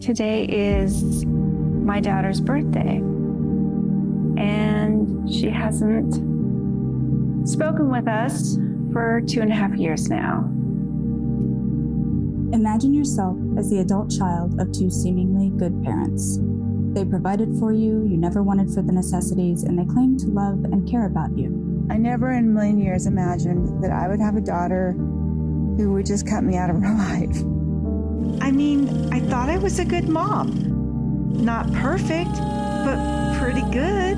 Today is my daughter's birthday, and she hasn't spoken with us for 2.5 years now. Imagine yourself as the adult child of two seemingly good parents. They provided for you, you never wanted for the necessities, and they claimed to love and care about you. I never in a million years imagined that I would have a daughter who would just cut me out of her life. I mean, I thought I was a good mom. Not perfect, but pretty good.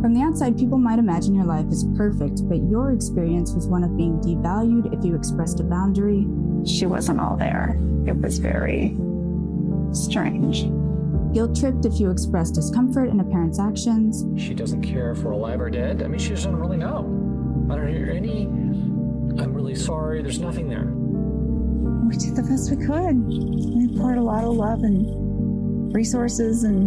From the outside, people might imagine your life is perfect, but your experience was one of being devalued if you expressed a boundary. She wasn't all there. It was very strange. Guilt-tripped if you expressed discomfort in a parent's actions. She doesn't care if we're alive or dead. I mean, she doesn't really know. I don't hear any, I'm really sorry, there's nothing there. We did the best we could. We poured a lot of love and resources and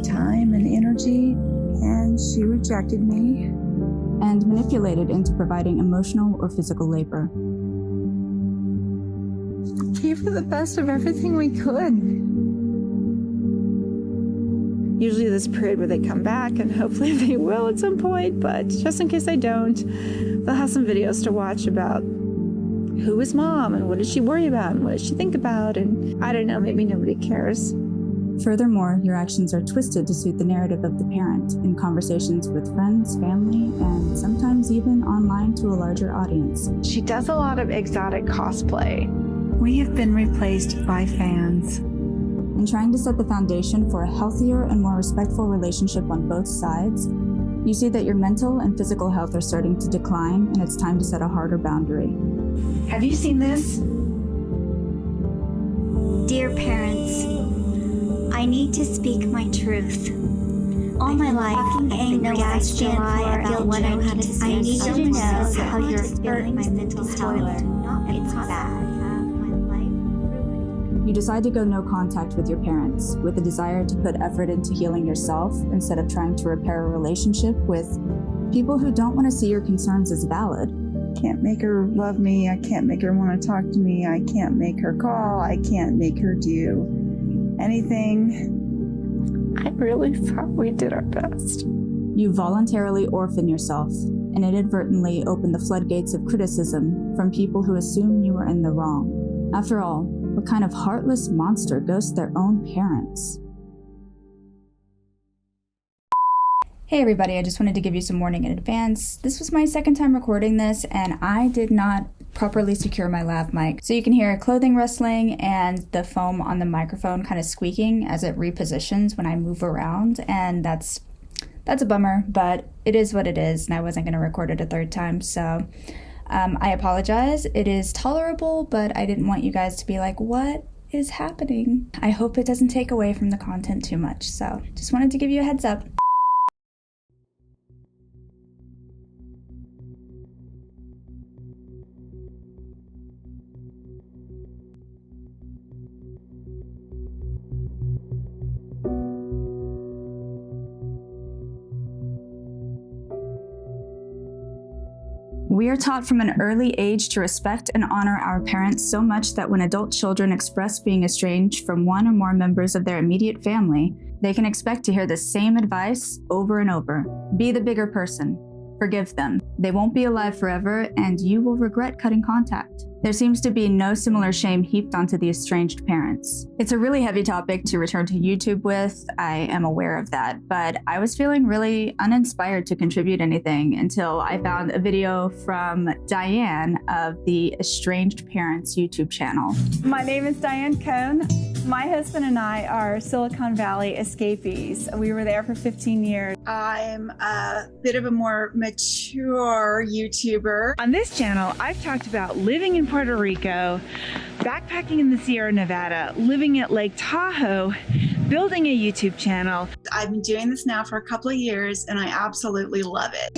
time and energy, and she rejected me. And manipulated into providing emotional or physical labor. Gave her the best of everything we could. Usually this period where they come back, and hopefully they will at some point, but just in case they don't, they'll have some videos to watch about who is mom and what does she worry about and what does she think about, and I don't know, maybe nobody cares. Furthermore, your actions are twisted to suit the narrative of the parent in conversations with friends, family, and sometimes even online to a larger audience. She does a lot of exotic cosplay. We have been replaced by fans. In trying to set the foundation for a healthier and more respectful relationship on both sides, you see that your mental and physical health are starting to decline, and it's time to set a harder boundary. Have you seen this? Dear parents, I need to speak my truth. All my life, I've been angry. I stand for about what I need to say. I need you to know how you're feeling my mental health. It's bad. You decide to go no contact with your parents, with a desire to put effort into healing yourself instead of trying to repair a relationship with people who don't want to see your concerns as valid. Can't make her love me. I can't make her want to talk to me. I can't make her call. I can't make her do anything. I really thought we did our best. You voluntarily orphan yourself and inadvertently open the floodgates of criticism from people who assume you are in the wrong. After all, what kind of heartless monster ghosts their own parents? Hey everybody, I just wanted to give you some warning in advance. This was my second time recording this, and I did not properly secure my lav mic. So you can hear clothing rustling and the foam on the microphone kind of squeaking as it repositions when I move around, and that's a bummer, but it is what it is, and I wasn't going to record it a third time, so I apologize. It is tolerable, but I didn't want you guys to be like, what is happening? I hope it doesn't take away from the content too much, so just wanted to give you a heads up. We are taught from an early age to respect and honor our parents so much that when adult children express being estranged from one or more members of their immediate family, they can expect to hear the same advice over and over. Be the bigger person. Forgive them. They won't be alive forever, and you will regret cutting contact. There seems to be no similar shame heaped onto the estranged parents. It's a really heavy topic to return to YouTube with, I am aware of that, but I was feeling really uninspired to contribute anything until I found a video from Diane of the Estranged Parents YouTube channel. My name is Diane Cohn. My husband and I are Silicon Valley escapees. We were there for 15 years. I'm a bit of a more mature YouTuber. On this channel, I've talked about living in Puerto Rico, backpacking in the Sierra Nevada, living at Lake Tahoe, building a YouTube channel. I've been doing this now for a couple of years and I absolutely love it.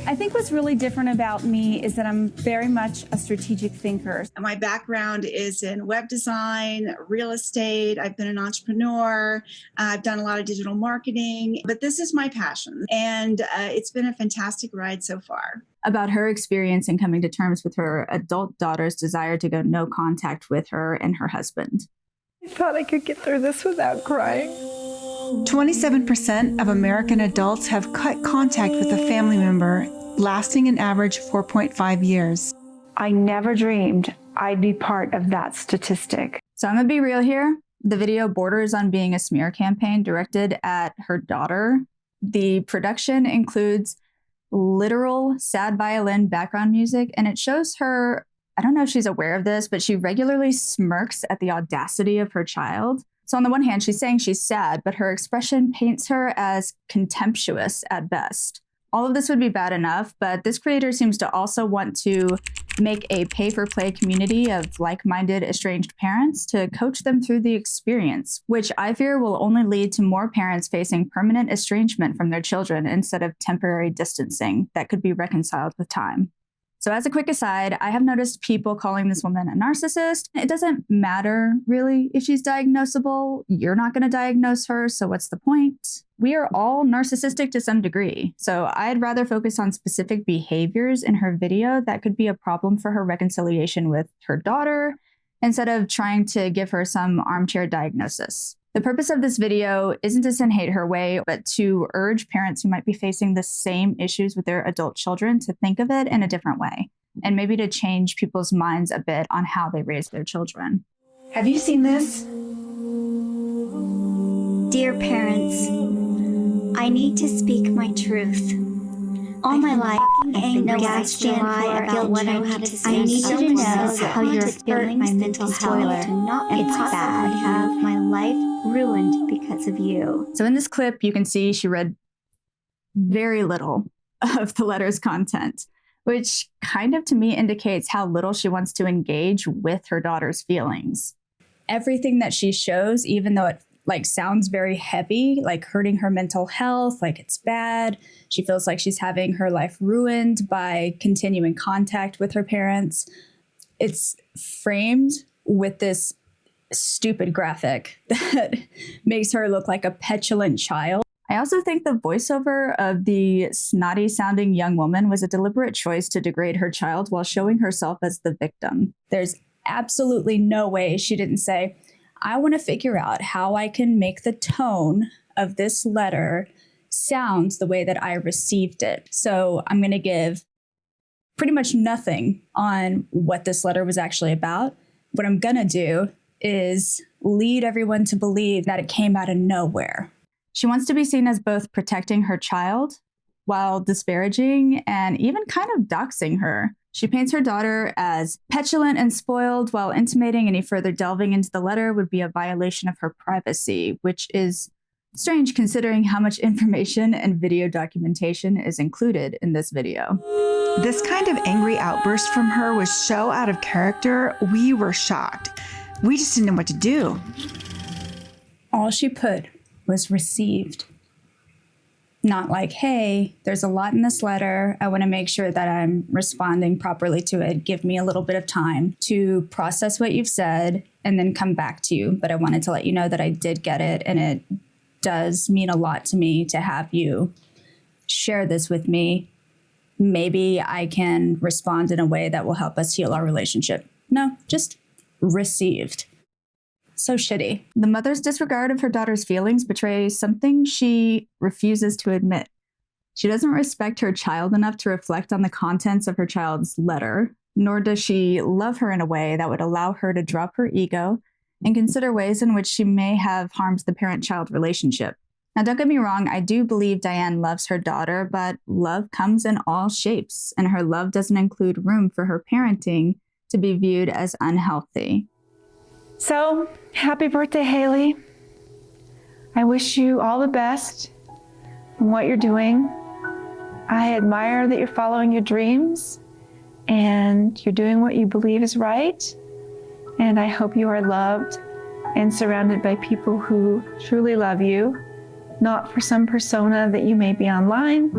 I think what's really different about me is that I'm very much a strategic thinker. My background is in web design, real estate. I've been an entrepreneur. I've done a lot of digital marketing, but this is my passion. And it's been a fantastic ride so far. About her experience in coming to terms with her adult daughter's desire to go no contact with her and her husband. I thought I could get through this without crying. 27% of American adults have cut contact with a family member, lasting an average 4.5 years. I never dreamed I'd be part of that statistic. So I'm gonna be real here. The video borders on being a smear campaign directed at her daughter. The production includes literal sad violin background music, and it shows her, I don't know if she's aware of this, but she regularly smirks at the audacity of her child. So on the one hand, she's saying she's sad, but her expression paints her as contemptuous at best. All of this would be bad enough, but this creator seems to also want to make a pay-for-play community of like-minded estranged parents to coach them through the experience, which I fear will only lead to more parents facing permanent estrangement from their children instead of temporary distancing that could be reconciled with time. So as a quick aside, I have noticed people calling this woman a narcissist. It doesn't matter really if she's diagnosable. You're not going to diagnose her, so what's the point? We are all narcissistic to some degree. So I'd rather focus on specific behaviors in her video that could be a problem for her reconciliation with her daughter instead of trying to give her some armchair diagnosis. The purpose of this video isn't to send hate her way, but to urge parents who might be facing the same issues with their adult children to think of it in a different way, and maybe to change people's minds a bit on how they raise their children. Have you seen this? Dear parents, I need to speak my truth. All my life, I've been gasping about what I need to say. I need you to know how you're feeling my mental health. It's bad. I have my life ruined because of you. So in this clip, you can see she read very little of the letter's content, which kind of to me indicates how little she wants to engage with her daughter's feelings. Everything that she shows, even though it sounds very heavy, like hurting her mental health, like it's bad. She feels like she's having her life ruined by continuing contact with her parents. It's framed with this stupid graphic that makes her look like a petulant child. I also think the voiceover of the snotty sounding young woman was a deliberate choice to degrade her child while showing herself as the victim. There's absolutely no way she didn't say, I want to figure out how I can make the tone of this letter sound the way that I received it. So I'm going to give pretty much nothing on what this letter was actually about. What I'm going to do is lead everyone to believe that it came out of nowhere. She wants to be seen as both protecting her child while disparaging and even kind of doxing her. She paints her daughter as petulant and spoiled while intimating any further delving into the letter would be a violation of her privacy, which is strange considering how much information and video documentation is included in this video. This kind of angry outburst from her was so out of character, we were shocked. We just didn't know what to do. All she put was received. Not like, hey, there's a lot in this letter. I want to make sure that I'm responding properly to it. Give me a little bit of time to process what you've said and then come back to you. But I wanted to let you know that I did get it, and it does mean a lot to me to have you share this with me. Maybe I can respond in a way that will help us heal our relationship. No, just received. So shitty. The mother's disregard of her daughter's feelings betrays something she refuses to admit. She doesn't respect her child enough to reflect on the contents of her child's letter, nor does she love her in a way that would allow her to drop her ego and consider ways in which she may have harmed the parent-child relationship. Now, don't get me wrong, I do believe Diane loves her daughter, but love comes in all shapes, and her love doesn't include room for her parenting to be viewed as unhealthy. So, happy birthday, Haley. I wish you all the best in what you're doing. I admire that you're following your dreams and you're doing what you believe is right. And I hope you are loved and surrounded by people who truly love you, not for some persona that you may be online,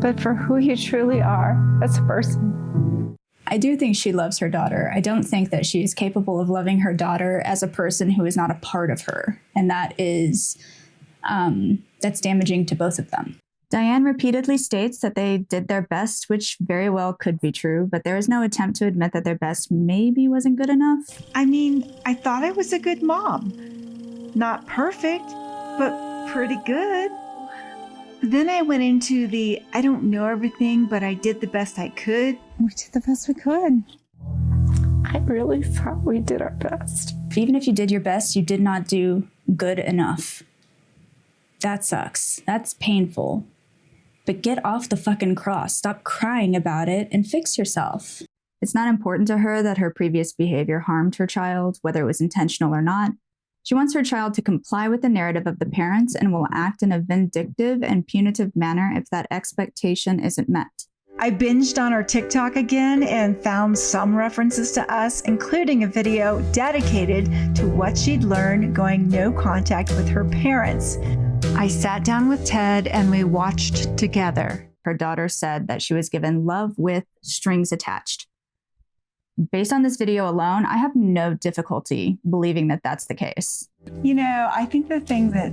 but for who you truly are as a person. I do think she loves her daughter. I don't think that she is capable of loving her daughter as a person who is not a part of her. And that is, that's damaging to both of them. Diane repeatedly states that they did their best, which very well could be true, but there is no attempt to admit that their best maybe wasn't good enough. I mean, I thought I was a good mom. Not perfect, but pretty good. Then I went into the, I don't know everything, but I did the best I could. We did the best we could. I really thought we did our best. Even if you did your best, you did not do good enough. That sucks. That's painful. But get off the fucking cross. Stop crying about it and fix yourself. It's not important to her that her previous behavior harmed her child, whether it was intentional or not. She wants her child to comply with the narrative of the parents and will act in a vindictive and punitive manner if that expectation isn't met. I binged on her TikTok again and found some references to us, including a video dedicated to what she'd learned going no contact with her parents. I sat down with Ted and we watched together. Her daughter said that she was given love with strings attached. Based on this video alone, I have no difficulty believing that that's the case. You know, I think the thing that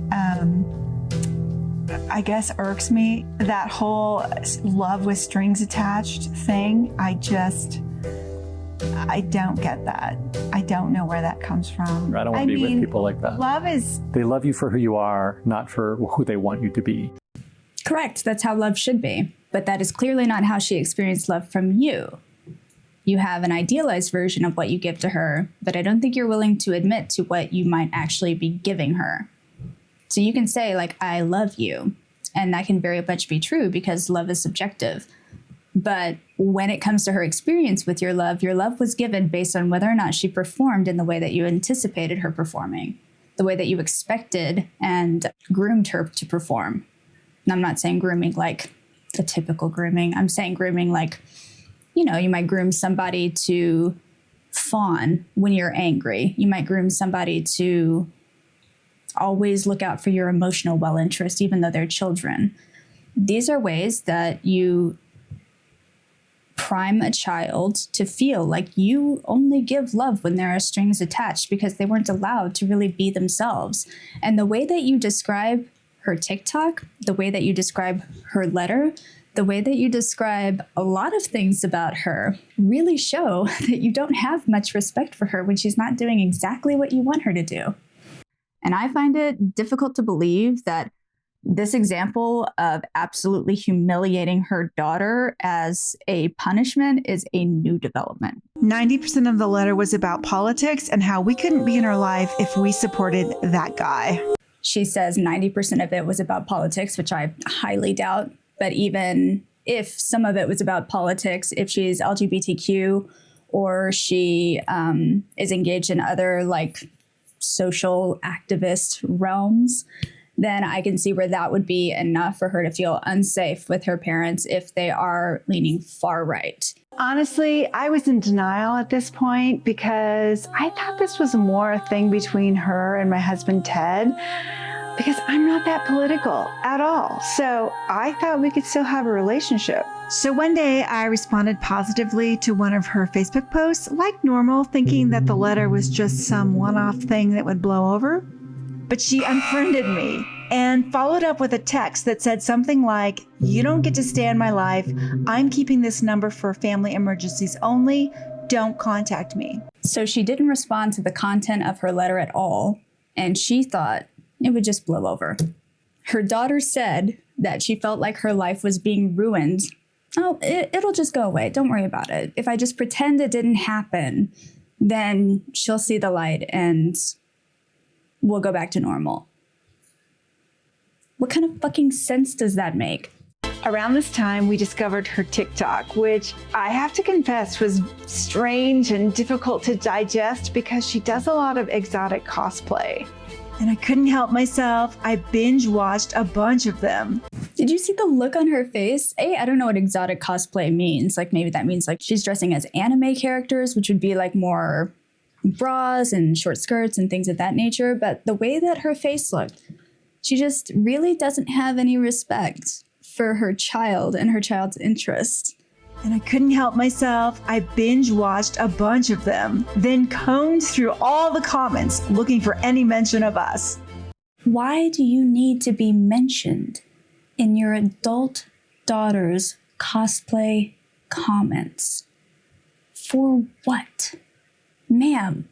I guess irks me, that whole love with strings attached thing, I don't get that. I don't know where that comes from. I don't want to be with people like that. Love is... They love you for who you are, not for who they want you to be. Correct. That's how love should be. But that is clearly not how she experienced love from you. You have an idealized version of what you give to her, but I don't think you're willing to admit to what you might actually be giving her. So you can say, like, I love you. And that can very much be true because love is subjective. But when it comes to her experience with your love was given based on whether or not she performed in the way that you anticipated her performing, the way that you expected and groomed her to perform. And I'm not saying grooming like the typical grooming. I'm saying grooming like, you know, you might groom somebody to fawn when you're angry. You might groom somebody to always look out for your emotional well-interest, even though they're children. These are ways that you prime a child to feel like you only give love when there are strings attached because they weren't allowed to really be themselves. And the way that you describe her TikTok, the way that you describe her letter, the way that you describe a lot of things about her really show that you don't have much respect for her when she's not doing exactly what you want her to do. And I find it difficult to believe that this example of absolutely humiliating her daughter as a punishment is a new development. 90% of the letter was about politics and how we couldn't be in her life if we supported that guy. She says 90% of it was about politics, which I highly doubt. But even if some of it was about politics, if she's LGBTQ or she is engaged in other like social activist realms, then I can see where that would be enough for her to feel unsafe with her parents if they are leaning far right. Honestly, I was in denial at this point because I thought this was more a thing between her and my husband, Ted, because I'm not that political at all. So I thought we could still have a relationship. So one day I responded positively to one of her Facebook posts, like normal, thinking that the letter was just some one-off thing that would blow over. But she unfriended me and followed up with a text that said something like, "You don't get to stay in my life. I'm keeping this number for family emergencies only. Don't contact me." So she didn't respond to the content of her letter at all, and she thought it would just blow over. Her daughter said that she felt like her life was being ruined. Oh, it'll just go away. Don't worry about it. If I just pretend it didn't happen, then she'll see the light and we'll go back to normal. What kind of fucking sense does that make? Around this time, we discovered her TikTok, which I have to confess was strange and difficult to digest because she does a lot of exotic cosplay. And I couldn't help myself. I binge watched a bunch of them. Did you see the look on her face? I don't know what exotic cosplay means. Like maybe that means like she's dressing as anime characters, which would be like more bras and short skirts and things of that nature, but the way that her face looked, she just really doesn't have any respect for her child and her child's interest. And I couldn't help myself. I binge watched a bunch of them, then combed through all the comments looking for any mention of us. Why do you need to be mentioned in your adult daughter's cosplay comments? For what? Ma'am,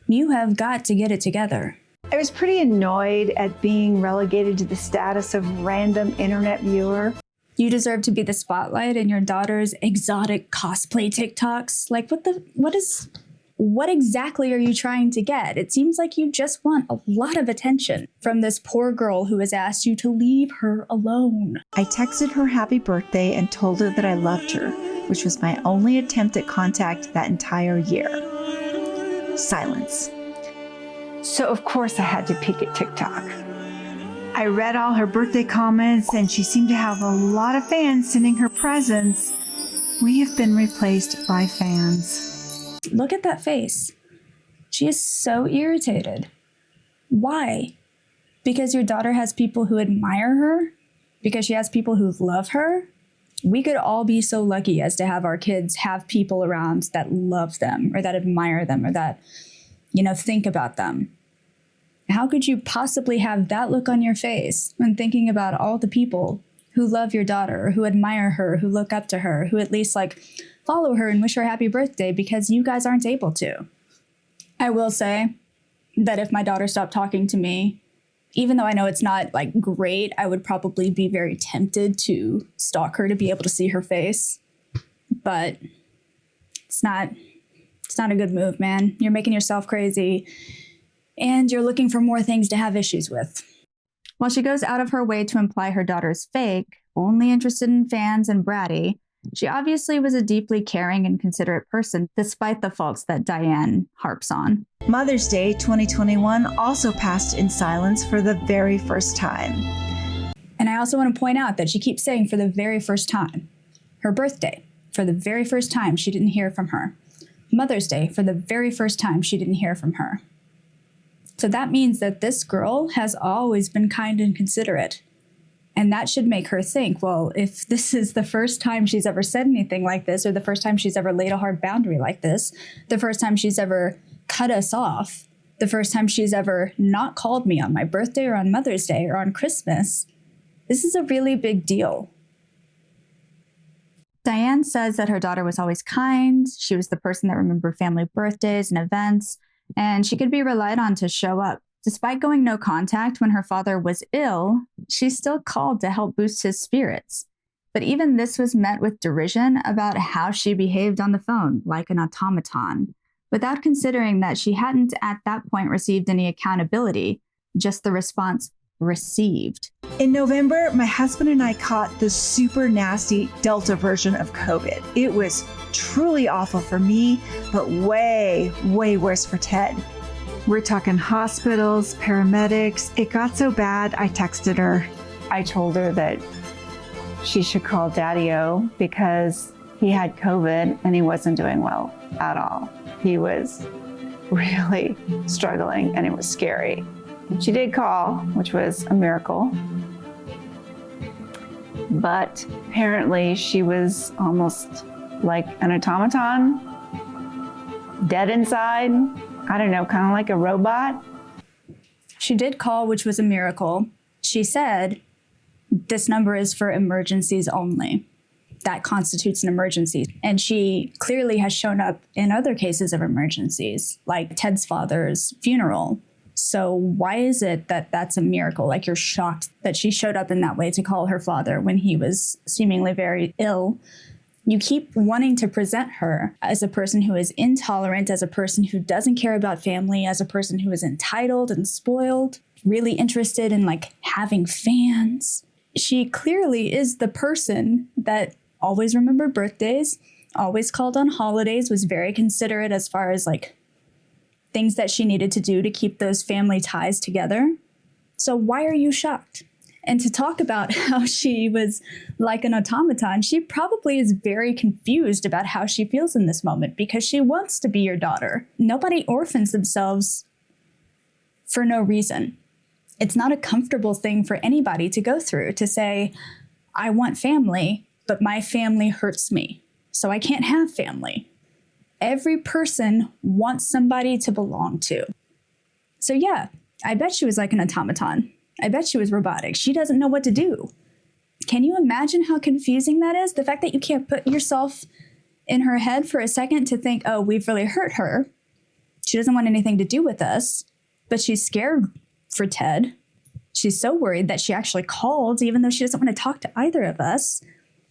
you have got to get it together. I was pretty annoyed at being relegated to the status of random internet viewer. You deserve to be the spotlight in your daughter's exotic cosplay TikToks. Like, what exactly are you trying to get? It seems like you just want a lot of attention from this poor girl who has asked you to leave her alone. I texted her happy birthday and told her that I loved her, which was my only attempt at contact that entire year. Silence. So of course I had to peek at TikTok. I read all her birthday comments and she seemed to have a lot of fans sending her presents. We have been replaced by fans. Look at that face. She is so irritated. Why? Because your daughter has people who admire her? Because she has people who love her? We could all be so lucky as to have our kids have people around that love them or that admire them or that, think about them. How could you possibly have that look on your face when thinking about all the people who love your daughter, who admire her, who look up to her, who at least follow her and wish her happy birthday because you guys aren't able to? I will say that if my daughter stopped talking to me, even though I know it's not great, I would probably be very tempted to stalk her to be able to see her face. But it's not a good move, man. You're making yourself crazy. And you're looking for more things to have issues with. While she goes out of her way to imply her daughter's fake, only interested in fans and bratty, she obviously was a deeply caring and considerate person, despite the faults that Diane harps on. Mother's Day 2021 also passed in silence for the very first time. And I also want to point out that she keeps saying for the very first time. Her birthday, for the very first time, she didn't hear from her. Mother's Day, for the very first time, she didn't hear from her. So that means that this girl has always been kind and considerate. And that should make her think, well, if this is the first time she's ever said anything like this, or the first time she's ever laid a hard boundary like this, the first time she's ever cut us off, the first time she's ever not called me on my birthday or on Mother's Day or on Christmas, this is a really big deal. Diane says that her daughter was always kind. She was the person that remembered family birthdays and events, and she could be relied on to show up. Despite going no contact when her father was ill, she still called to help boost his spirits. But even this was met with derision about how she behaved on the phone, like an automaton, without considering that she hadn't at that point received any accountability, just the response received. In November, my husband and I caught the super nasty Delta version of COVID. It was truly awful for me, but way, way worse for Ted. We're talking hospitals, paramedics. It got so bad, I texted her. I told her that she should call Daddy-O because he had COVID and he wasn't doing well at all. He was really struggling and it was scary. She did call, which was a miracle. But apparently she was almost like an automaton, dead inside. I don't know, kind of like a robot. She did call, which was a miracle. She said, this number is for emergencies only. That constitutes an emergency. And she clearly has shown up in other cases of emergencies, like Ted's father's funeral. So why is it that that's a miracle? Like, you're shocked that she showed up in that way to call her father when he was seemingly very ill. You keep wanting to present her as a person who is intolerant, as a person who doesn't care about family, as a person who is entitled and spoiled, really interested in having fans. She clearly is the person that always remembered birthdays, always called on holidays, was very considerate as far as things that she needed to do to keep those family ties together. So why are you shocked? And to talk about how she was like an automaton, she probably is very confused about how she feels in this moment because she wants to be your daughter. Nobody orphans themselves for no reason. It's not a comfortable thing for anybody to go through, to say, I want family, but my family hurts me, so I can't have family. Every person wants somebody to belong to. So yeah, I bet she was like an automaton. I bet she was robotic. She doesn't know what to do. Can you imagine how confusing that is? The fact that you can't put yourself in her head for a second to think, oh, we've really hurt her. She doesn't want anything to do with us, but she's scared for Ted. She's so worried that she actually called, even though she doesn't want to talk to either of us.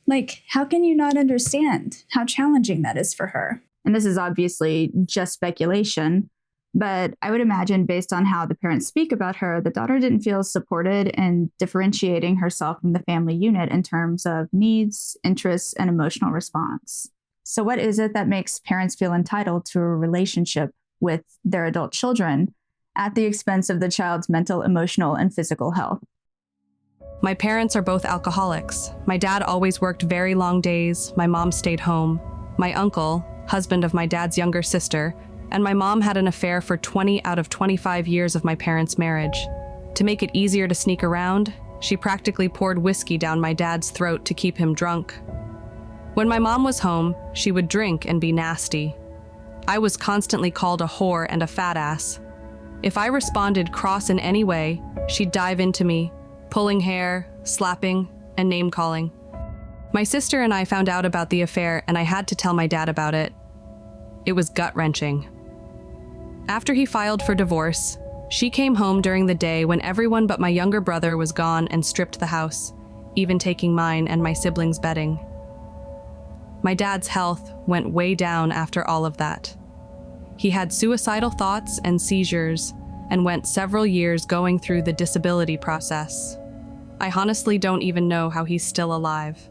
Like, how can you not understand how challenging that is for her? And this is obviously just speculation, but I would imagine based on how the parents speak about her, the daughter didn't feel supported in differentiating herself from the family unit in terms of needs, interests, and emotional response. So what is it that makes parents feel entitled to a relationship with their adult children at the expense of the child's mental, emotional, and physical health? My parents are both alcoholics. My dad always worked very long days. My mom stayed home. My uncle, husband of my dad's younger sister, and my mom had an affair for 20 out of 25 years of my parents' marriage. To make it easier to sneak around, she practically poured whiskey down my dad's throat to keep him drunk. When my mom was home, she would drink and be nasty. I was constantly called a whore and a fat ass. If I responded cross in any way, she'd dive into me, pulling hair, slapping, and name-calling. My sister and I found out about the affair, and I had to tell my dad about it. It was gut-wrenching. After he filed for divorce, she came home during the day when everyone but my younger brother was gone and stripped the house, even taking mine and my siblings' bedding. My dad's health went way down after all of that. He had suicidal thoughts and seizures and went several years going through the disability process. I honestly don't even know how he's still alive.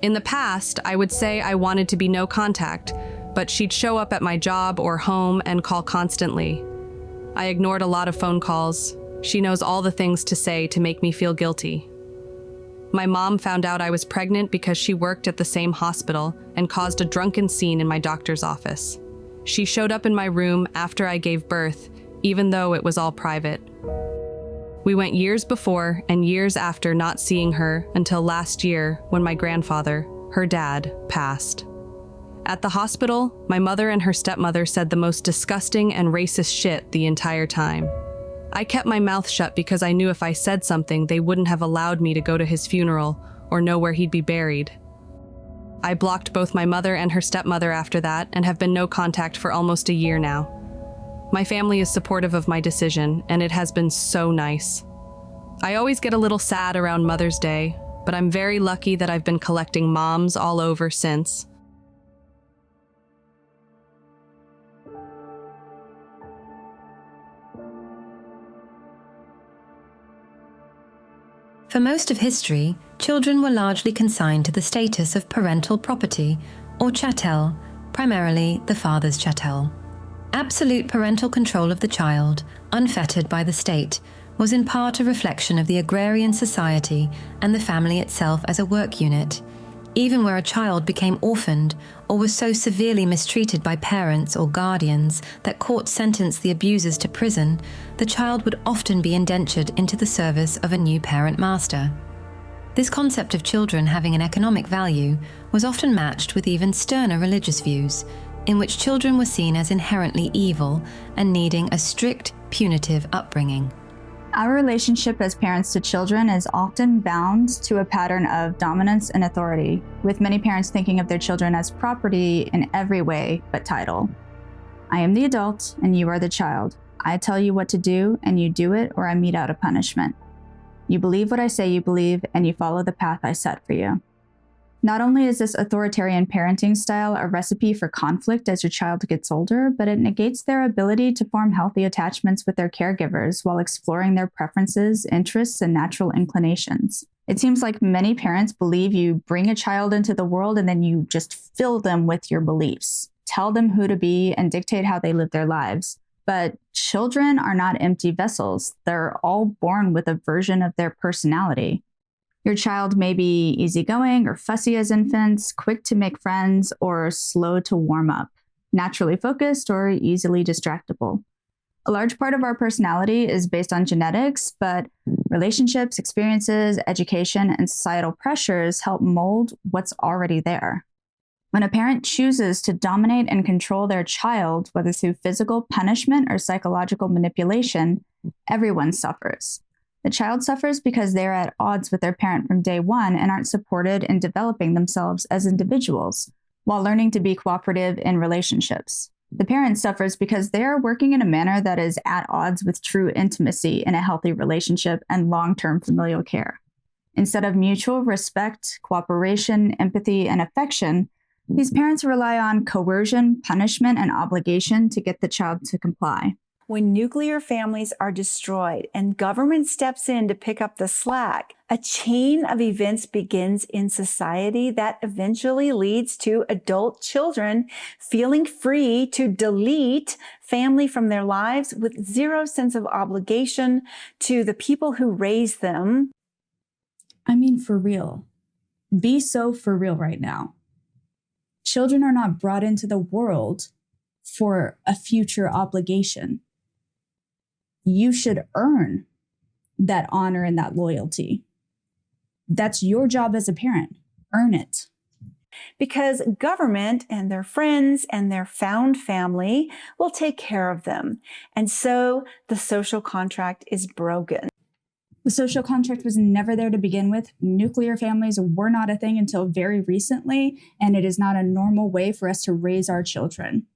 In the past, I would say I wanted to be no contact, but she'd show up at my job or home and call constantly. I ignored a lot of phone calls. She knows all the things to say to make me feel guilty. My mom found out I was pregnant because she worked at the same hospital and caused a drunken scene in my doctor's office. She showed up in my room after I gave birth, even though it was all private. We went years before and years after not seeing her until last year when my grandfather, her dad, passed. At the hospital, my mother and her stepmother said the most disgusting and racist shit the entire time. I kept my mouth shut because I knew if I said something, they wouldn't have allowed me to go to his funeral or know where he'd be buried. I blocked both my mother and her stepmother after that and have been no contact for almost a year now. My family is supportive of my decision, and it has been so nice. I always get a little sad around Mother's Day, but I'm very lucky that I've been collecting moms all over since. For most of history, children were largely consigned to the status of parental property, or chattel, primarily the father's chattel. Absolute parental control of the child, unfettered by the state, was in part a reflection of the agrarian society and the family itself as a work unit. Even where a child became orphaned or was so severely mistreated by parents or guardians that courts sentenced the abusers to prison, the child would often be indentured into the service of a new parent master. This concept of children having an economic value was often matched with even sterner religious views, in which children were seen as inherently evil and needing a strict, punitive upbringing. Our relationship as parents to children is often bound to a pattern of dominance and authority, with many parents thinking of their children as property in every way but title. I am the adult and you are the child. I tell you what to do and you do it, or I mete out a punishment. You believe what I say you believe and you follow the path I set for you. Not only is this authoritarian parenting style a recipe for conflict as your child gets older, but it negates their ability to form healthy attachments with their caregivers while exploring their preferences, interests, and natural inclinations. It seems like many parents believe you bring a child into the world and then you just fill them with your beliefs, tell them who to be, and dictate how they live their lives. But children are not empty vessels. They're all born with a version of their personality. Your child may be easygoing or fussy as infants, quick to make friends, or slow to warm up, naturally focused or easily distractible. A large part of our personality is based on genetics, but relationships, experiences, education, and societal pressures help mold what's already there. When a parent chooses to dominate and control their child, whether through physical punishment or psychological manipulation, everyone suffers. The child suffers because they're at odds with their parent from day one and aren't supported in developing themselves as individuals, while learning to be cooperative in relationships. The parent suffers because they are working in a manner that is at odds with true intimacy in a healthy relationship and long-term familial care. Instead of mutual respect, cooperation, empathy, and affection, these parents rely on coercion, punishment, and obligation to get the child to comply. When nuclear families are destroyed and government steps in to pick up the slack, a chain of events begins in society that eventually leads to adult children feeling free to delete family from their lives with zero sense of obligation to the people who raised them. I mean, for real. Be so for real right now. Children are not brought into the world for a future obligation. You should earn that honor and that loyalty. That's your job as a parent. Earn it. Because government and their friends and their found family will take care of them. And so the social contract is broken. The social contract was never there to begin with. Nuclear families were not a thing until very recently, and it is not a normal way for us to raise our children.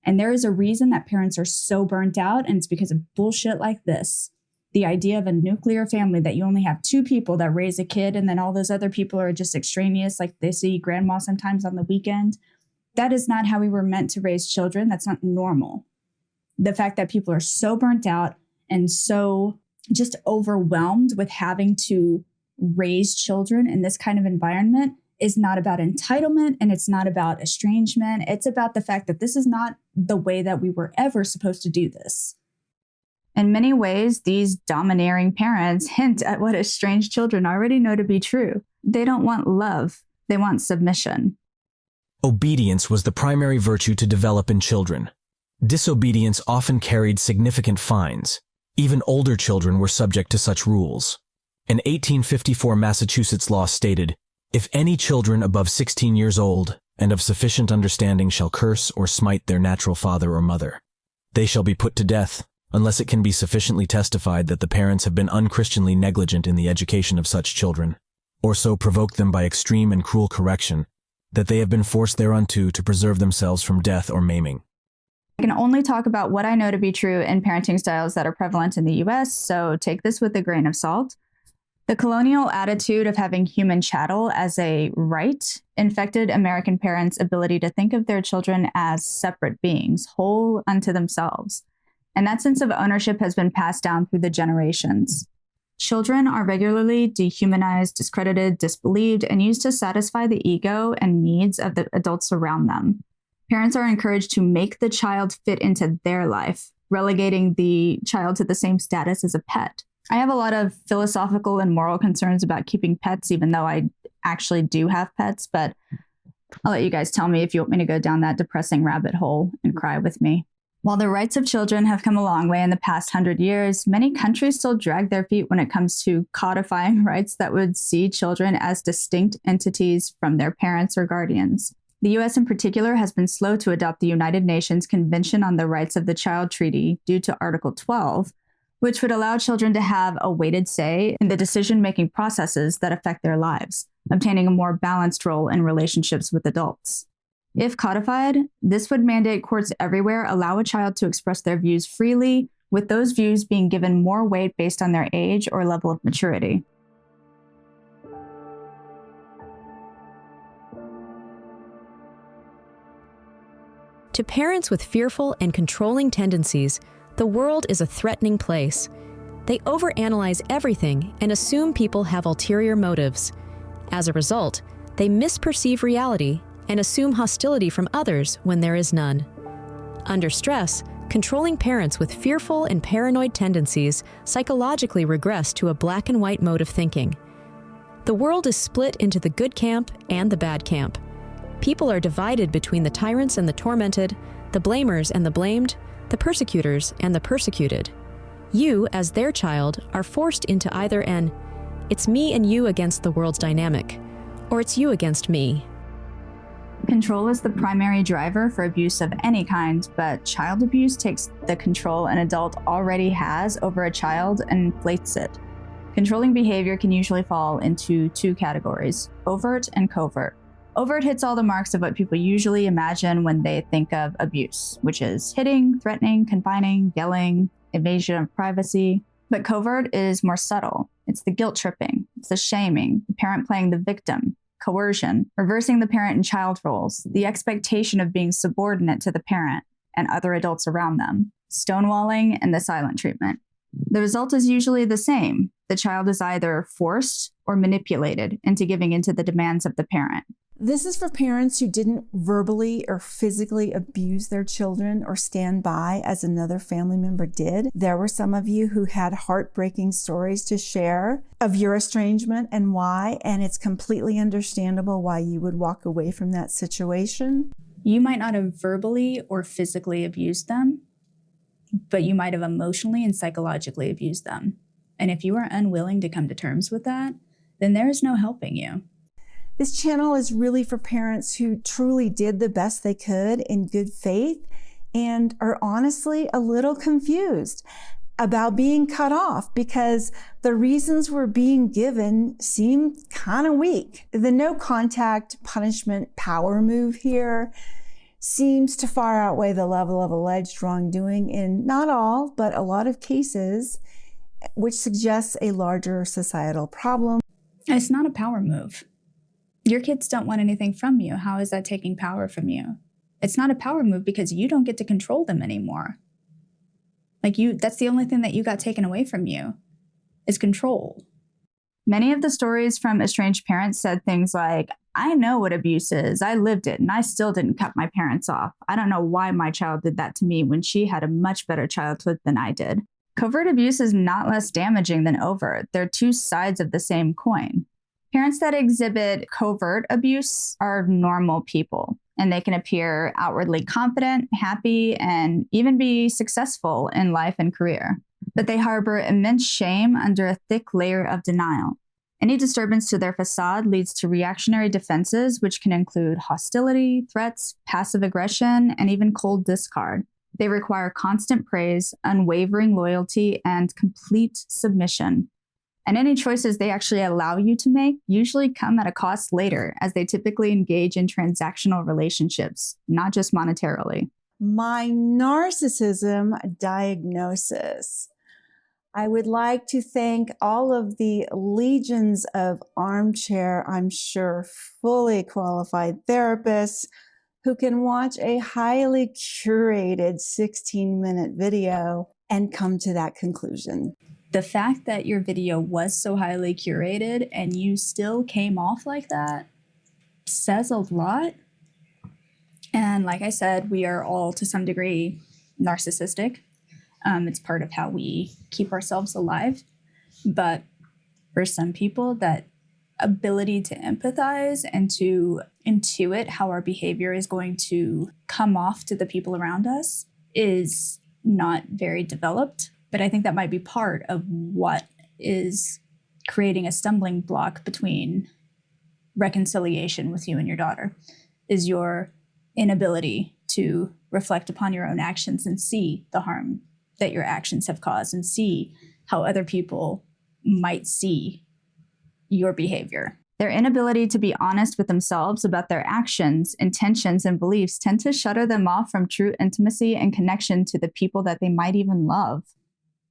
And there is a reason that parents are so burnt out, and it's because of bullshit like this. The idea of a nuclear family that you only have two people that raise a kid and then all those other people are just extraneous, like they see grandma sometimes on the weekend. That is not how we were meant to raise children. That's not normal. The fact that people are so burnt out and so just overwhelmed with having to raise children in this kind of environment is not about entitlement, and it's not about estrangement. It's about the fact that this is not the way that we were ever supposed to do this. In many ways, these domineering parents hint at what estranged children already know to be true. They don't want love. They want submission. Obedience was the primary virtue to develop in children. Disobedience often carried significant fines. Even older children were subject to such rules. An 1854 Massachusetts law stated, "If any children above 16 years old and of sufficient understanding shall curse or smite their natural father or mother, they shall be put to death, unless it can be sufficiently testified that the parents have been unchristianly negligent in the education of such children, or so provoked them by extreme and cruel correction, that they have been forced thereunto to preserve themselves from death or maiming." I can only talk about what I know to be true in parenting styles that are prevalent in the US, so take this with a grain of salt. The colonial attitude of having human chattel as a right infected American parents' ability to think of their children as separate beings, whole unto themselves. And that sense of ownership has been passed down through the generations. Children are regularly dehumanized, discredited, disbelieved, and used to satisfy the ego and needs of the adults around them. Parents are encouraged to make the child fit into their life, relegating the child to the same status as a pet. I have a lot of philosophical and moral concerns about keeping pets, even though I actually do have pets, but I'll let you guys tell me if you want me to go down that depressing rabbit hole and cry with me. While the rights of children have come a long way in the past 100 years, many countries still drag their feet when it comes to codifying rights that would see children as distinct entities from their parents or guardians. The US in particular has been slow to adopt the United Nations Convention on the Rights of the Child Treaty due to Article 12, which would allow children to have a weighted say in the decision-making processes that affect their lives, obtaining a more balanced role in relationships with adults. If codified, this would mandate courts everywhere allow a child to express their views freely, with those views being given more weight based on their age or level of maturity. To parents with fearful and controlling tendencies, the world is a threatening place. They overanalyze everything and assume people have ulterior motives. As a result, they misperceive reality and assume hostility from others when there is none. Under stress, Controlling parents with fearful and paranoid tendencies psychologically regress to a black and white mode of thinking. The world is split into the good camp and the bad camp. People are divided between the tyrants and the tormented, the blamers and the blamed, the persecutors and the persecuted. You, as their child, are forced into either an "it's me and you against the world's dynamic," or "it's you against me." Control is the primary driver for abuse of any kind, but child abuse takes the control an adult already has over a child and inflates it. Controlling behavior can usually fall into two categories: overt and covert. Overt hits all the marks of what people usually imagine when they think of abuse, which is hitting, threatening, confining, yelling, invasion of privacy. But covert is more subtle. It's the guilt tripping, it's the shaming, the parent playing the victim, coercion, reversing the parent and child roles, the expectation of being subordinate to the parent and other adults around them, stonewalling, and the silent treatment. The result is usually the same. The child is either forced or manipulated into giving into the demands of the parent. This is for parents who didn't verbally or physically abuse their children or stand by as another family member did. There were some of you who had heartbreaking stories to share of your estrangement and why, and it's completely understandable why you would walk away from that situation. You might not have verbally or physically abused them, but you might have emotionally and psychologically abused them. And if you are unwilling to come to terms with that, then there is no helping you. This channel is really for parents who truly did the best they could in good faith and are honestly a little confused about being cut off because the reasons we're being given seem kind of weak. The no contact punishment power move here seems to far outweigh the level of alleged wrongdoing in not all, but a lot of cases, which suggests a larger societal problem. It's not a power move. Your kids don't want anything from you. How is that taking power from you? It's not a power move because you don't get to control them anymore. That's the only thing that you got taken away from you is control. Many of the stories from estranged parents said things like, I know what abuse is. I lived it and I still didn't cut my parents off. I don't know why my child did that to me when she had a much better childhood than I did. Covert abuse is not less damaging than overt. They're two sides of the same coin. Parents that exhibit covert abuse are normal people, and they can appear outwardly confident, happy, and even be successful in life and career. But they harbor immense shame under a thick layer of denial. Any disturbance to their facade leads to reactionary defenses, which can include hostility, threats, passive aggression, and even cold discard. They require constant praise, unwavering loyalty, and complete submission. And any choices they actually allow you to make usually come at a cost later, as they typically engage in transactional relationships, not just monetarily. My narcissism diagnosis. I would like to thank all of the legions of armchair, I'm sure, fully qualified therapists who can watch a highly curated 16-minute video and come to that conclusion. The fact that your video was so highly curated and you still came off like that says a lot. And like I said, we are all to some degree narcissistic. It's part of how we keep ourselves alive. But for some people, that ability to empathize and to intuit how our behavior is going to come off to the people around us is not very developed. But I think that might be part of what is creating a stumbling block between reconciliation with you and your daughter, is your inability to reflect upon your own actions and see the harm that your actions have caused and see how other people might see your behavior. Their inability to be honest with themselves about their actions, intentions, and beliefs tend to shutter them off from true intimacy and connection to the people that they might even love.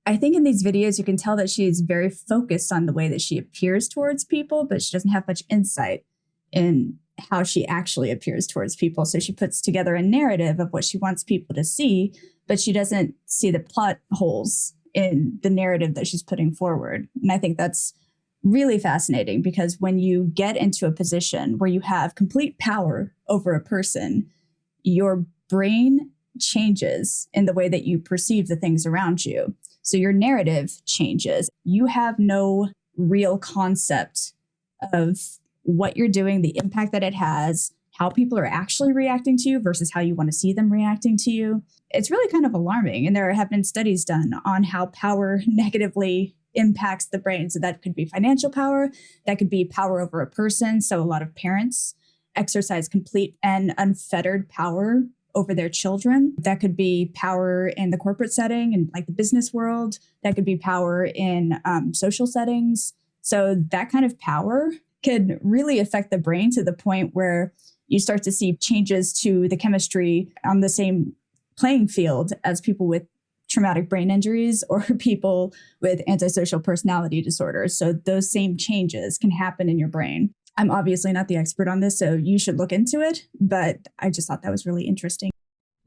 I think in these videos, you can tell that she is very focused on the way that she appears towards people, but she doesn't have much insight in how she actually appears towards people. So she puts together a narrative of what she wants people to see, but she doesn't see the plot holes in the narrative that she's putting forward. And I think that's really fascinating because when you get into a position where you have complete power over a person, your brain changes in the way that you perceive the things around you. So your narrative changes. You have no real concept of what you're doing, the impact that it has, how people are actually reacting to you versus how you want to see them reacting to you. It's really kind of alarming. And there have been studies done on how power negatively impacts the brain. So that could be financial power, that could be power over a person. So a lot of parents exercise complete and unfettered power over their children. That could be power in the corporate setting and like the business world. That could be power in social settings. So that kind of power could really affect the brain to the point where you start to see changes to the chemistry on the same playing field as people with traumatic brain injuries or people with antisocial personality disorders. So those same changes can happen in your brain. I'm obviously not the expert on this, so you should look into it, but I just thought that was really interesting.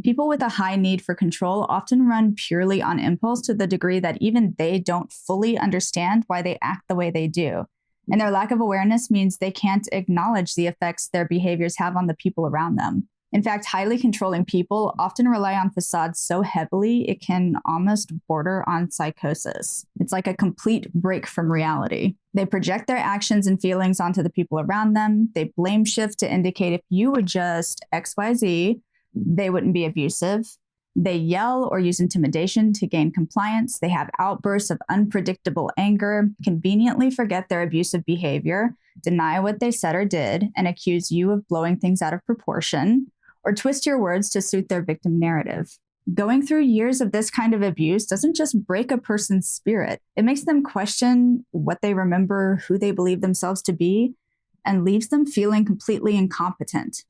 People with a high need for control often run purely on impulse to the degree that even they don't fully understand why they act the way they do. And their lack of awareness means they can't acknowledge the effects their behaviors have on the people around them. In fact, highly controlling people often rely on facades so heavily it can almost border on psychosis. It's like a complete break from reality. They project their actions and feelings onto the people around them. They blame shift to indicate if you would just XYZ, they wouldn't be abusive. They yell or use intimidation to gain compliance. They have outbursts of unpredictable anger, conveniently forget their abusive behavior, deny what they said or did, and accuse you of blowing things out of proportion, or twist your words to suit their victim narrative. Going through years of this kind of abuse doesn't just break a person's spirit. It makes them question what they remember, who they believe themselves to be, and leaves them feeling completely incompetent.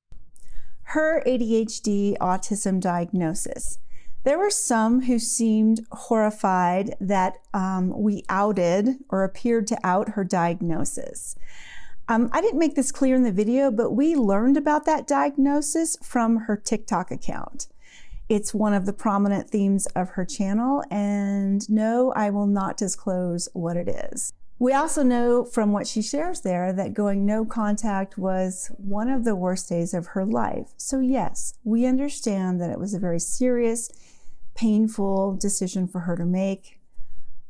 Her ADHD autism diagnosis. There were some who seemed horrified that we outed or appeared to out her diagnosis. I didn't make this clear in the video, but we learned about that diagnosis from her TikTok account. It's one of the prominent themes of her channel, and no, I will not disclose what it is. We also know from what she shares there that going no contact was one of the worst days of her life. So yes, we understand that it was a very serious, painful decision for her to make.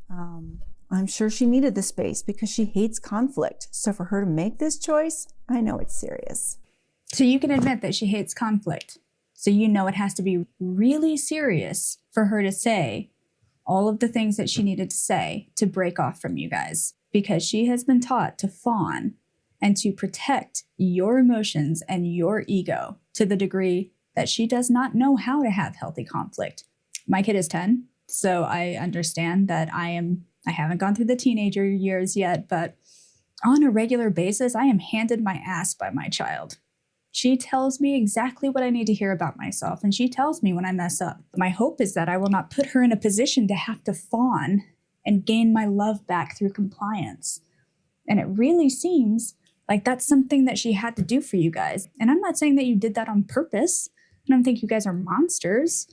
I'm sure she needed the space because she hates conflict. So for her to make this choice, I know it's serious. So you can admit that she hates conflict. So you know it has to be really serious for her to say all of the things that she needed to say to break off from you guys, because she has been taught to fawn and to protect your emotions and your ego to the degree that she does not know how to have healthy conflict. My kid is 10, so I understand that I haven't gone through the teenager years yet, but on a regular basis, I am handed my ass by my child. She tells me exactly what I need to hear about myself, and she tells me when I mess up. My hope is that I will not put her in a position to have to fawn and gain my love back through compliance. And it really seems like that's something that she had to do for you guys. And I'm not saying that you did that on purpose. I don't think you guys are monsters,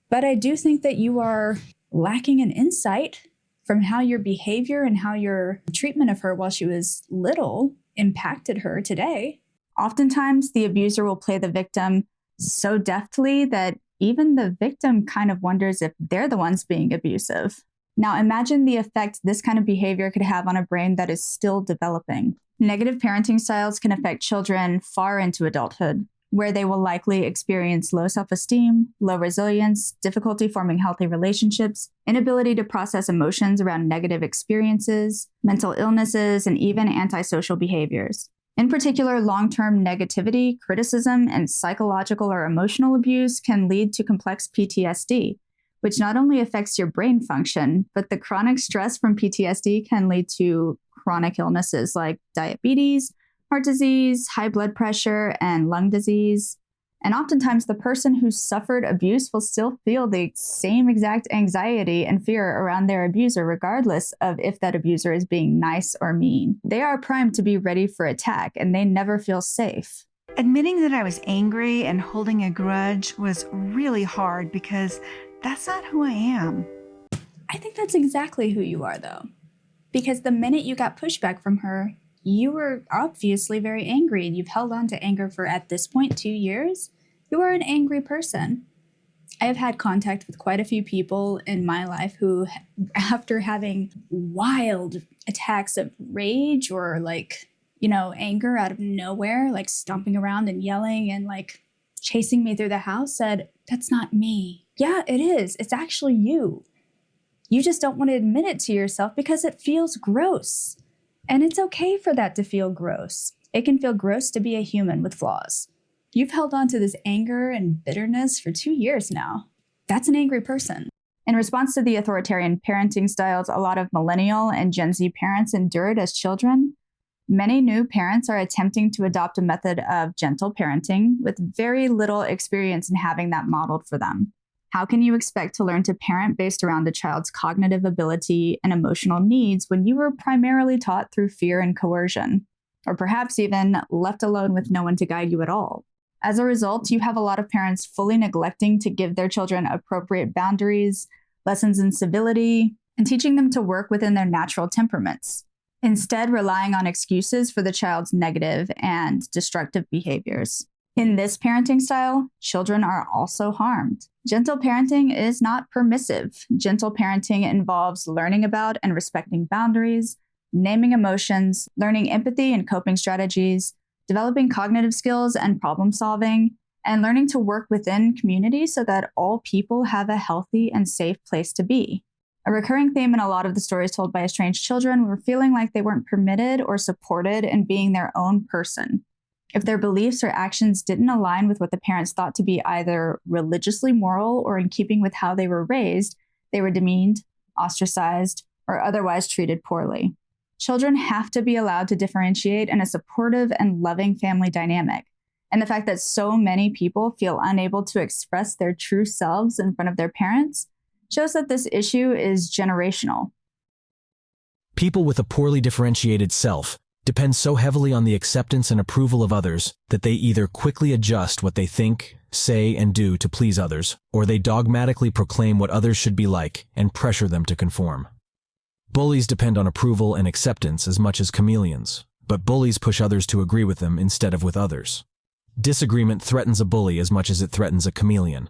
but I do think that you are lacking in insight from how your behavior and how your treatment of her while she was little impacted her today. Oftentimes, the abuser will play the victim so deftly that even the victim kind of wonders if they're the ones being abusive. Now, imagine the effect this kind of behavior could have on a brain that is still developing. Negative parenting styles can affect children far into adulthood, where they will likely experience low self-esteem, low resilience, difficulty forming healthy relationships, inability to process emotions around negative experiences, mental illnesses, and even antisocial behaviors. In particular, long-term negativity, criticism, and psychological or emotional abuse can lead to complex PTSD, which not only affects your brain function, but the chronic stress from PTSD can lead to chronic illnesses like diabetes, heart disease, high blood pressure, and lung disease. And oftentimes the person who suffered abuse will still feel the same exact anxiety and fear around their abuser, regardless of if that abuser is being nice or mean. They are primed to be ready for attack, and they never feel safe. Admitting that I was angry and holding a grudge was really hard because that's not who I am. I think that's exactly who you are, though. Because the minute you got pushback from her, you were obviously very angry, and you've held on to anger for, at this point, 2 years. You are an angry person. I have had contact with quite a few people in my life who, after having wild attacks of rage or anger out of nowhere, like stomping around and yelling and chasing me through the house, said, "That's not me." Yeah, it is. It's actually you. You just don't want to admit it to yourself because it feels gross. And it's okay for that to feel gross. It can feel gross to be a human with flaws. You've held on to this anger and bitterness for 2 years now. That's an angry person. In response to the authoritarian parenting styles a lot of millennial and Gen Z parents endured as children, many new parents are attempting to adopt a method of gentle parenting with very little experience in having that modeled for them. How can you expect to learn to parent based around a child's cognitive ability and emotional needs when you were primarily taught through fear and coercion, or perhaps even left alone with no one to guide you at all? As a result, you have a lot of parents fully neglecting to give their children appropriate boundaries, lessons in civility, and teaching them to work within their natural temperaments, instead relying on excuses for the child's negative and destructive behaviors. In this parenting style, children are also harmed. Gentle parenting is not permissive. Gentle parenting involves learning about and respecting boundaries, naming emotions, learning empathy and coping strategies, developing cognitive skills and problem solving, and learning to work within community so that all people have a healthy and safe place to be. A recurring theme in a lot of the stories told by estranged children were feeling like they weren't permitted or supported in being their own person. If their beliefs or actions didn't align with what the parents thought to be either religiously moral or in keeping with how they were raised, they were demeaned, ostracized, or otherwise treated poorly. Children have to be allowed to differentiate in a supportive and loving family dynamic. And the fact that so many people feel unable to express their true selves in front of their parents shows that this issue is generational. People with a poorly differentiated self depend so heavily on the acceptance and approval of others that they either quickly adjust what they think, say, and do to please others, or they dogmatically proclaim what others should be like and pressure them to conform. Bullies depend on approval and acceptance as much as chameleons, but bullies push others to agree with them instead of with others. Disagreement threatens a bully as much as it threatens a chameleon.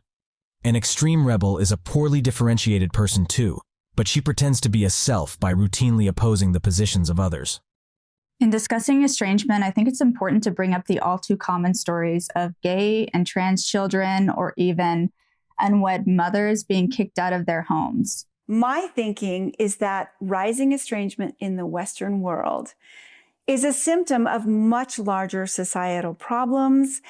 An extreme rebel is a poorly differentiated person too, but she pretends to be a self by routinely opposing the positions of others. In discussing estrangement, I think it's important to bring up the all too common stories of gay and trans children or even unwed mothers being kicked out of their homes. My thinking is that rising estrangement in the Western world is a symptom of much larger societal problems.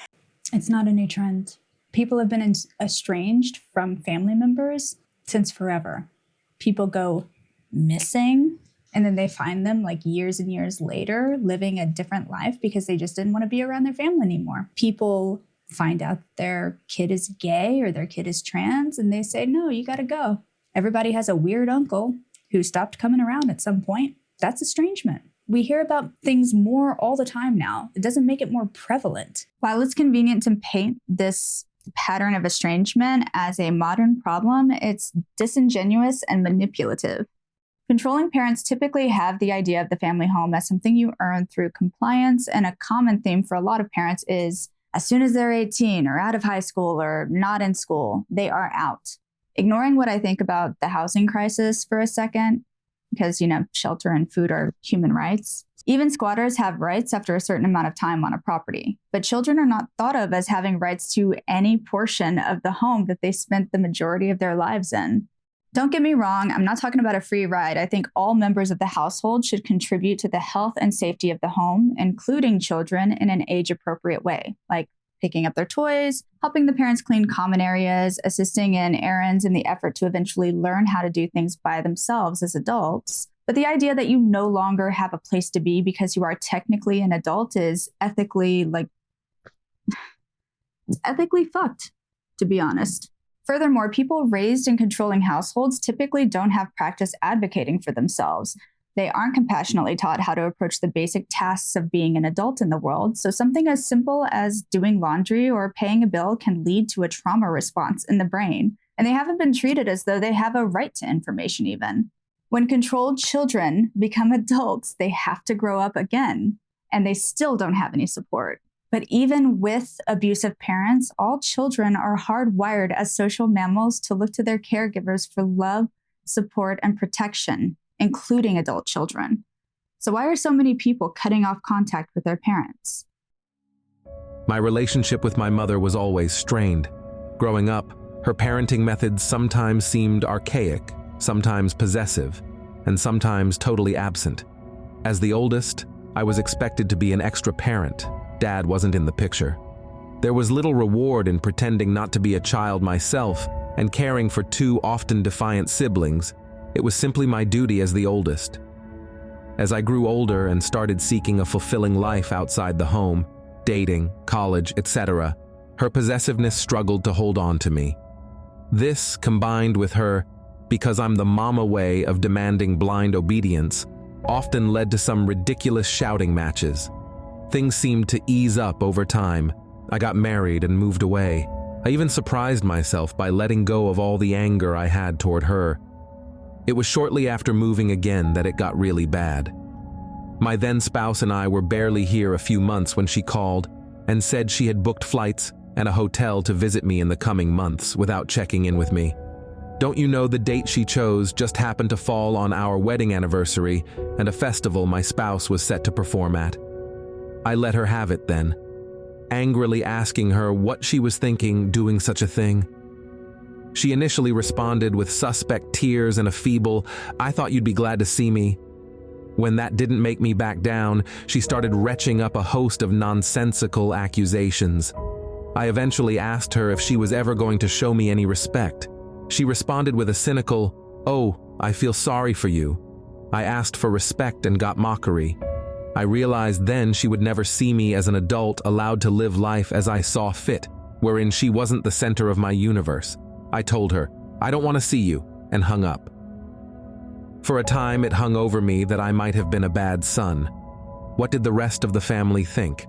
It's not a new trend. People have been estranged from family members since forever. People go missing and then they find them years and years later living a different life because they just didn't want to be around their family anymore. People find out their kid is gay or their kid is trans and they say, "No, you got to go." Everybody has a weird uncle who stopped coming around at some point. That's estrangement. We hear about things more all the time now. It doesn't make it more prevalent. While it's convenient to paint this pattern of estrangement as a modern problem, it's disingenuous and manipulative. Controlling parents typically have the idea of the family home as something you earn through compliance, and a common theme for a lot of parents is as soon as they're 18 or out of high school or not in school, they are out. Ignoring what I think about the housing crisis for a second, because, shelter and food are human rights. Even squatters have rights after a certain amount of time on a property, but children are not thought of as having rights to any portion of the home that they spent the majority of their lives in. Don't get me wrong, I'm not talking about a free ride. I think all members of the household should contribute to the health and safety of the home, including children, in an age-appropriate way, like picking up their toys, helping the parents clean common areas, assisting in errands in the effort to eventually learn how to do thethings by themselves as adults. But the idea that you no longer have a place to be because you are technically an adult is ethically fucked, to be honest. Furthermore, people raised in controlling households typically don't have practice advocating for themselves. They aren't compassionately taught how to approach the basic tasks of being an adult in the world, so something as simple as doing laundry or paying a bill can lead to a trauma response in the brain, and they haven't been treated as though they have a right to information even. When controlled children become adults, they have to grow up again, and they still don't have any support. But even with abusive parents, all children are hardwired as social mammals to look to their caregivers for love, support, and protection, including adult children. So why are so many people cutting off contact with their parents? My relationship with my mother was always strained. Growing up, her parenting methods sometimes seemed archaic, sometimes possessive, and sometimes totally absent. As the oldest, I was expected to be an extra parent. Dad wasn't in the picture. There was little reward in pretending not to be a child myself and caring for two often defiant siblings. It was simply my duty as the oldest. As I grew older and started seeking a fulfilling life outside the home, dating, college, etc., her possessiveness struggled to hold on to me. This, combined with her "because I'm the mama" way of demanding blind obedience, often led to some ridiculous shouting matches. Things seemed to ease up over time. I got married and moved away. I even surprised myself by letting go of all the anger I had toward her. It was shortly after moving again that it got really bad. My then spouse and I were barely here a few months when she called and said she had booked flights and a hotel to visit me in the coming months without checking in with me. Don't you know the date she chose just happened to fall on our wedding anniversary and a festival my spouse was set to perform at? I let her have it then, angrily asking her what she was thinking doing such a thing. She initially responded with suspect tears and a feeble, "I thought you'd be glad to see me." When that didn't make me back down, she started retching up a host of nonsensical accusations. I eventually asked her if she was ever going to show me any respect. She responded with a cynical, "Oh, I feel sorry for you." I asked for respect and got mockery. I realized then she would never see me as an adult allowed to live life as I saw fit, wherein she wasn't the center of my universe. I told her, "I don't want to see you," and hung up. For a time, it hung over me that I might have been a bad son. What did the rest of the family think?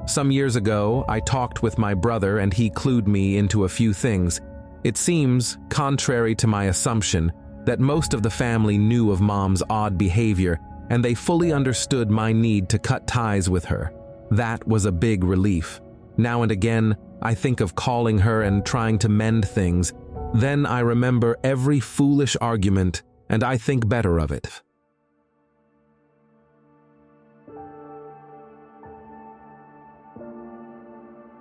Some years ago, I talked with my brother and he clued me into a few things. It seems, contrary to my assumption, that most of the family knew of Mom's odd behavior and they fully understood my need to cut ties with her. That was a big relief. Now and again, I think of calling her and trying to mend things. Then I remember every foolish argument and I think better of it.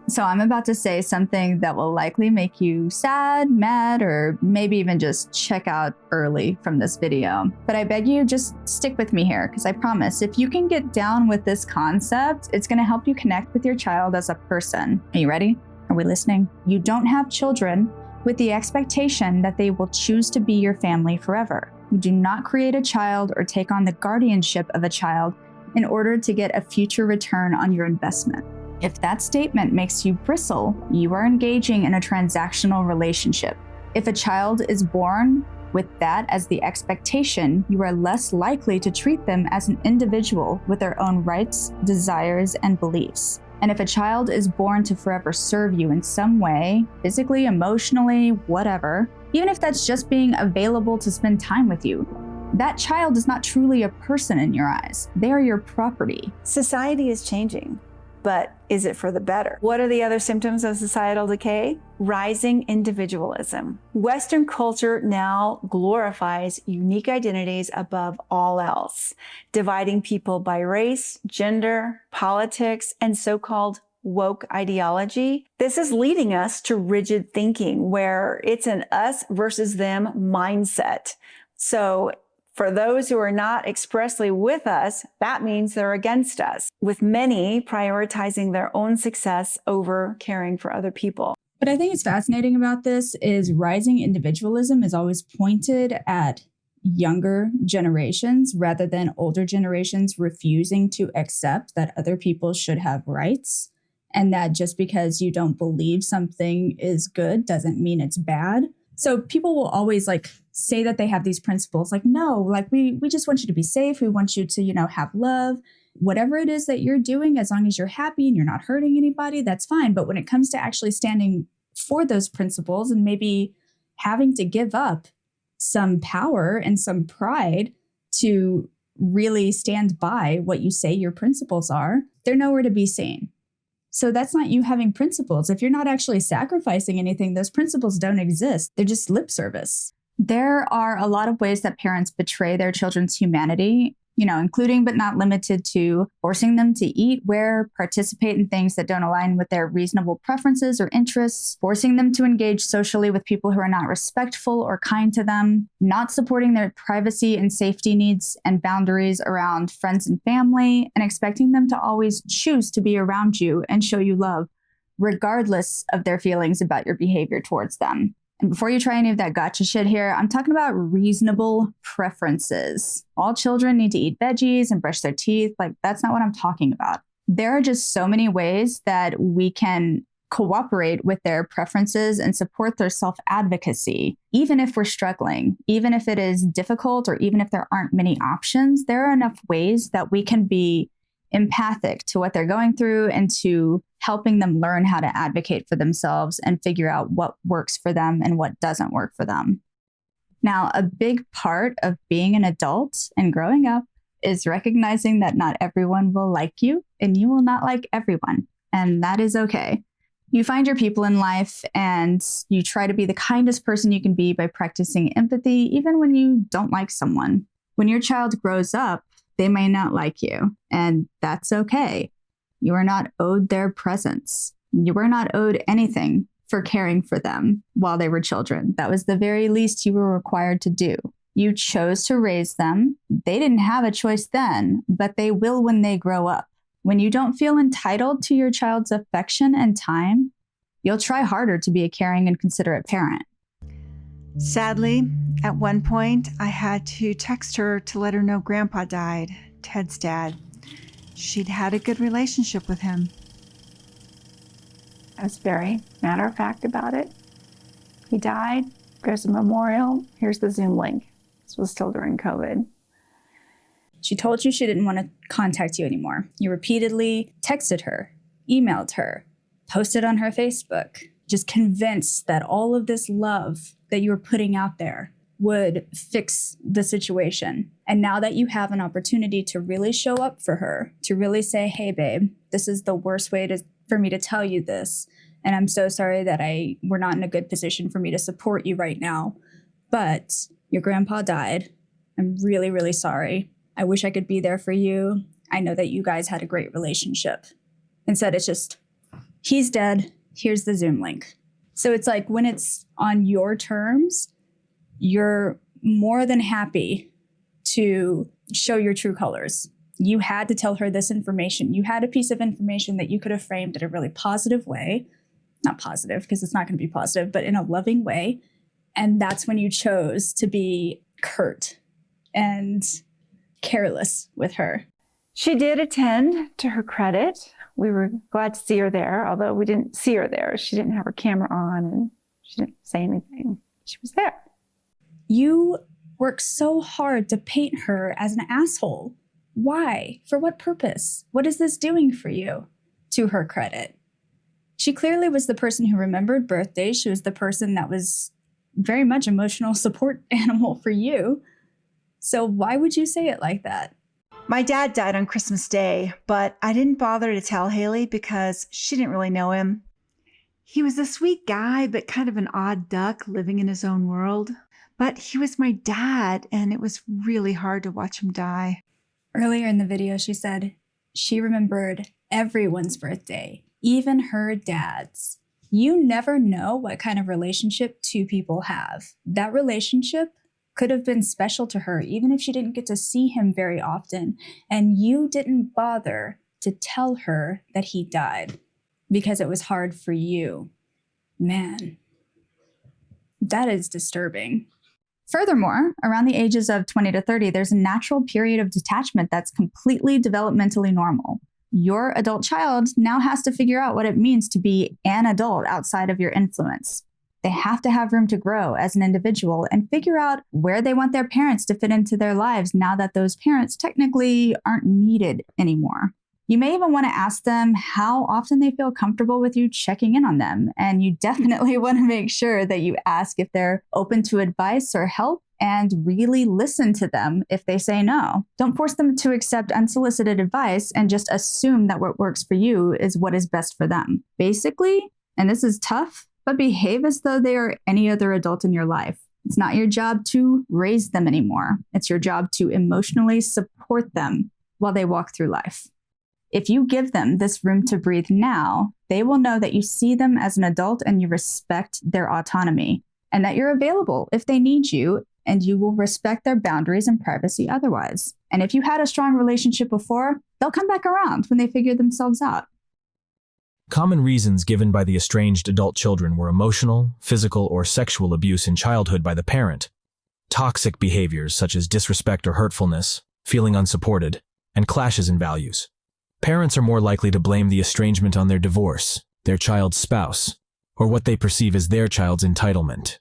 So I'm about to say something that will likely make you sad, mad, or maybe even just check out early from this video. But I beg you, just stick with me here, because I promise if you can get down with this concept, it's going to help you connect with your child as a person. Are you ready? Are we listening? You don't have children with the expectation that they will choose to be your family forever. You do not create a child or take on the guardianship of a child in order to get a future return on your investment. If that statement makes you bristle, you are engaging in a transactional relationship. If a child is born with that as the expectation, you are less likely to treat them as an individual with their own rights, desires, and beliefs. And if a child is born to forever serve you in some way, physically, emotionally, whatever, even if that's just being available to spend time with you, that child is not truly a person in your eyes. They are your property. Society is changing, but is it for the better? What are the other symptoms of societal decay? Rising individualism. Western culture now glorifies unique identities above all else, dividing people by race, gender, politics, and so-called woke ideology. This is leading us to rigid thinking where it's an us versus them mindset. So for those who are not expressly with us, that means they're against us, with many prioritizing their own success over caring for other people. What I think is fascinating about this is rising individualism is always pointed at younger generations rather than older generations refusing to accept that other people should have rights, and that just because you don't believe something is good doesn't mean it's bad. So people will always say that they have these principles, no, we just want you to be safe. We want you to, have love, whatever it is that you're doing, as long as you're happy and you're not hurting anybody, that's fine. But when it comes to actually standing for those principles and maybe having to give up some power and some pride to really stand by what you say your principles are, they're nowhere to be seen. So that's not you having principles. If you're not actually sacrificing anything, those principles don't exist. They're just lip service. There are a lot of ways that parents betray their children's humanity, including but not limited to forcing them to eat, wear, participate in things that don't align with their reasonable preferences or interests, forcing them to engage socially with people who are not respectful or kind to them, not supporting their privacy and safety needs and boundaries around friends and family, and expecting them to always choose to be around you and show you love, regardless of their feelings about your behavior towards them. And before you try any of that gotcha shit here, I'm talking about reasonable preferences. All children need to eat veggies and brush their teeth. That's not what I'm talking about. There are just so many ways that we can cooperate with their preferences and support their self-advocacy. Even if we're struggling, even if it is difficult, or even if there aren't many options, there are enough ways that we can be empathic to what they're going through and to helping them learn how to advocate for themselves and figure out what works for them and what doesn't work for them. Now, a big part of being an adult and growing up is recognizing that not everyone will like you and you will not like everyone, and that is okay. You find your people in life and you try to be the kindest person you can be by practicing empathy, even when you don't like someone. When your child grows up, they may not like you, and that's okay. You are not owed their presence. You were not owed anything for caring for them while they were children. That was the very least you were required to do. You chose to raise them. They didn't have a choice then, but they will when they grow up. When you don't feel entitled to your child's affection and time, you'll try harder to be a caring and considerate parent. Sadly, at one point, I had to text her to let her know Grandpa died, Ted's dad. She'd had a good relationship with him. I was very matter of fact about it. He died. There's a memorial. Here's the Zoom link. This was still during COVID. She told you she didn't want to contact you anymore. You repeatedly texted her, emailed her, posted on her Facebook, just convinced that all of this love that you were putting out there would fix the situation. And now that you have an opportunity to really show up for her, to really say, hey, babe, this is the worst way for me to tell you this. And I'm so sorry that we're not in a good position for me to support you right now. But your grandpa died. I'm really, really sorry. I wish I could be there for you. I know that you guys had a great relationship. Instead, it's just, he's dead. Here's the Zoom link. So it's like when it's on your terms, you're more than happy to show your true colors. You had to tell her this information. You had a piece of information that you could have framed in a really positive way. Not positive, because it's not going to be positive, but in a loving way. And that's when you chose to be curt and careless with her. She did attend, to her credit. We were glad to see her there, although we didn't see her there. She didn't have her camera on and she didn't say anything. She was there. You worked so hard to paint her as an asshole. Why? For what purpose? What is this doing for you? To her credit, she clearly was the person who remembered birthdays. She was the person that was very much emotional support animal for you. So why would you say it like that? My dad died on Christmas Day, but I didn't bother to tell Haley because she didn't really know him. He was a sweet guy, but kind of an odd duck living in his own world. But he was my dad, and it was really hard to watch him die. Earlier in the video, she said she remembered everyone's birthday, even her dad's. You never know what kind of relationship two people have. That relationship could have been special to her, even if she didn't get to see him very often. And you didn't bother to tell her that he died because it was hard for you. Man, that is disturbing. Furthermore, around the ages of 20 to 30, there's a natural period of detachment that's completely developmentally normal. Your adult child now has to figure out what it means to be an adult outside of your influence. They have to have room to grow as an individual and figure out where they want their parents to fit into their lives now that those parents technically aren't needed anymore. You may even want to ask them how often they feel comfortable with you checking in on them. And you definitely want to make sure that you ask if they're open to advice or help and really listen to them if they say no. Don't force them to accept unsolicited advice and just assume that what works for you is what is best for them. Basically, and this is tough, but behave as though they are any other adult in your life. It's not your job to raise them anymore. It's your job to emotionally support them while they walk through life. If you give them this room to breathe now, they will know that you see them as an adult and you respect their autonomy, and that you're available if they need you, and you will respect their boundaries and privacy otherwise. And if you had a strong relationship before, they'll come back around when they figure themselves out. Common reasons given by the estranged adult children were emotional, physical, or sexual abuse in childhood by the parent, toxic behaviors such as disrespect or hurtfulness, feeling unsupported, and clashes in values. Parents are more likely to blame the estrangement on their divorce, their child's spouse, or what they perceive as their child's entitlement.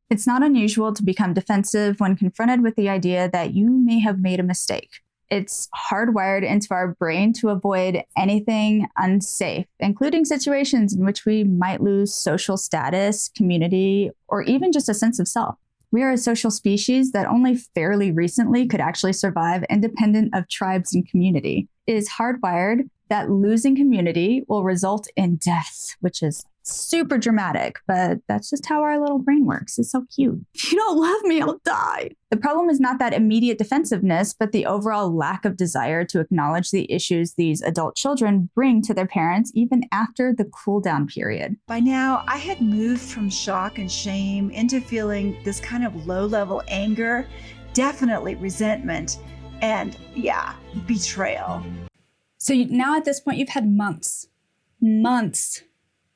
It's not unusual to become defensive when confronted with the idea that you may have made a mistake. It's hardwired into our brain to avoid anything unsafe, including situations in which we might lose social status, community, or even just a sense of self. We are a social species that only fairly recently could actually survive independent of tribes and community. It is hardwired that losing community will result in death, which is super dramatic, but that's just how our little brain works. It's so cute. If you don't love me, I'll die. The problem is not that immediate defensiveness, but the overall lack of desire to acknowledge the issues these adult children bring to their parents even after the cool down period. By now, I had moved from shock and shame into feeling this kind of low-level anger, definitely resentment, and betrayal. So now at this point, you've had months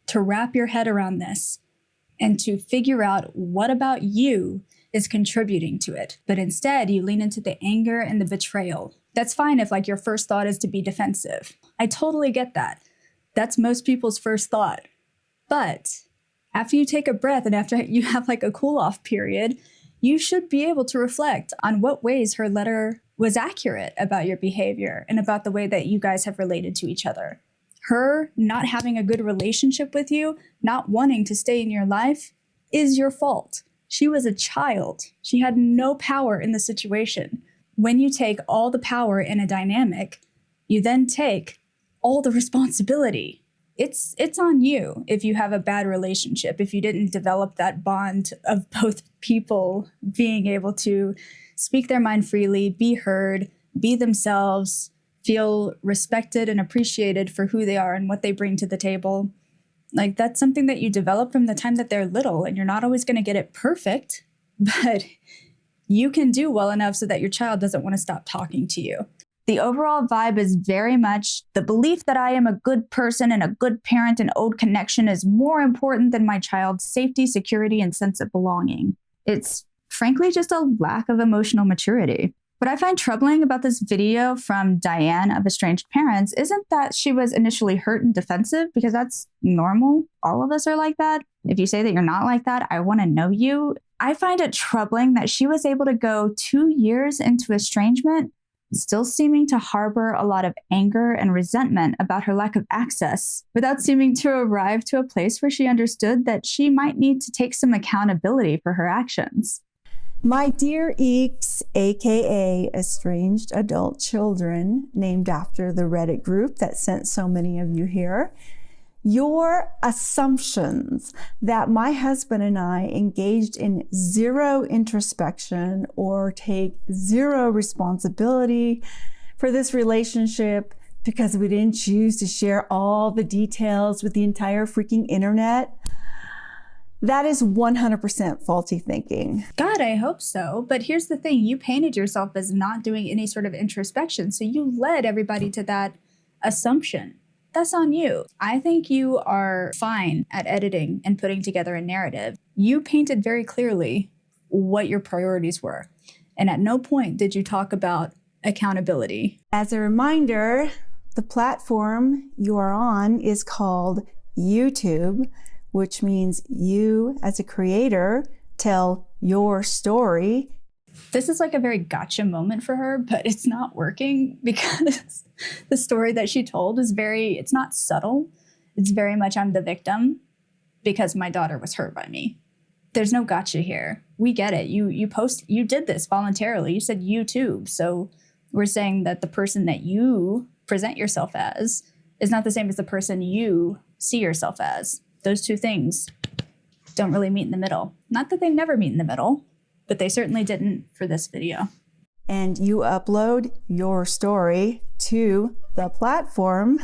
to wrap your head around this and to figure out what about you is contributing to it. But instead, you lean into the anger and the betrayal. That's fine if your first thought is to be defensive. I totally get that. That's most people's first thought. But after you take a breath and after you have a cool off period, you should be able to reflect on what ways her letter was accurate about your behavior and about the way that you guys have related to each other. Her not having a good relationship with you, not wanting to stay in your life, is your fault. She was a child. She had no power in the situation. When you take all the power in a dynamic, you then take all the responsibility. It's on you if you have a bad relationship, if you didn't develop that bond of both people being able to speak their mind freely, be heard, be themselves, feel respected and appreciated for who they are and what they bring to the table. That's something that you develop from the time that they're little, and you're not always going to get it perfect, but you can do well enough so that your child doesn't want to stop talking to you. The overall vibe is very much the belief that I am a good person and a good parent and old connection is more important than my child's safety, security, and sense of belonging. It's frankly just a lack of emotional maturity. What I find troubling about this video from Diane of Estranged Parents isn't that she was initially hurt and defensive, because that's normal. All of us are like that. If you say that you're not like that, I want to know you. I find it troubling that she was able to go 2 years into estrangement, still seeming to harbor a lot of anger and resentment about her lack of access, without seeming to arrive to a place where she understood that she might need to take some accountability for her actions. My dear Eeks, aka Estranged Adult Children, named after the Reddit group that sent so many of you here, your assumptions that my husband and I engaged in zero introspection or take zero responsibility for this relationship because we didn't choose to share all the details with the entire freaking internet, that is 100% faulty thinking. God, I hope so. But here's the thing. You painted yourself as not doing any sort of introspection. So you led everybody to that assumption. That's on you. I think you are fine at editing and putting together a narrative. You painted very clearly what your priorities were. And at no point did you talk about accountability. As a reminder, the platform you are on is called YouTube, which means you, as a creator, tell your story. This is a very gotcha moment for her, but it's not working because the story that she told is it's not subtle. It's very much I'm the victim because my daughter was hurt by me. There's no gotcha here. we get it. You did this voluntarily. You said YouTube. So we're saying that the person that you present yourself as is not the same as the person you see yourself as. Those two things don't really meet in the middle. Not that they never meet in the middle, but they certainly didn't for this video. And you upload your story to the platform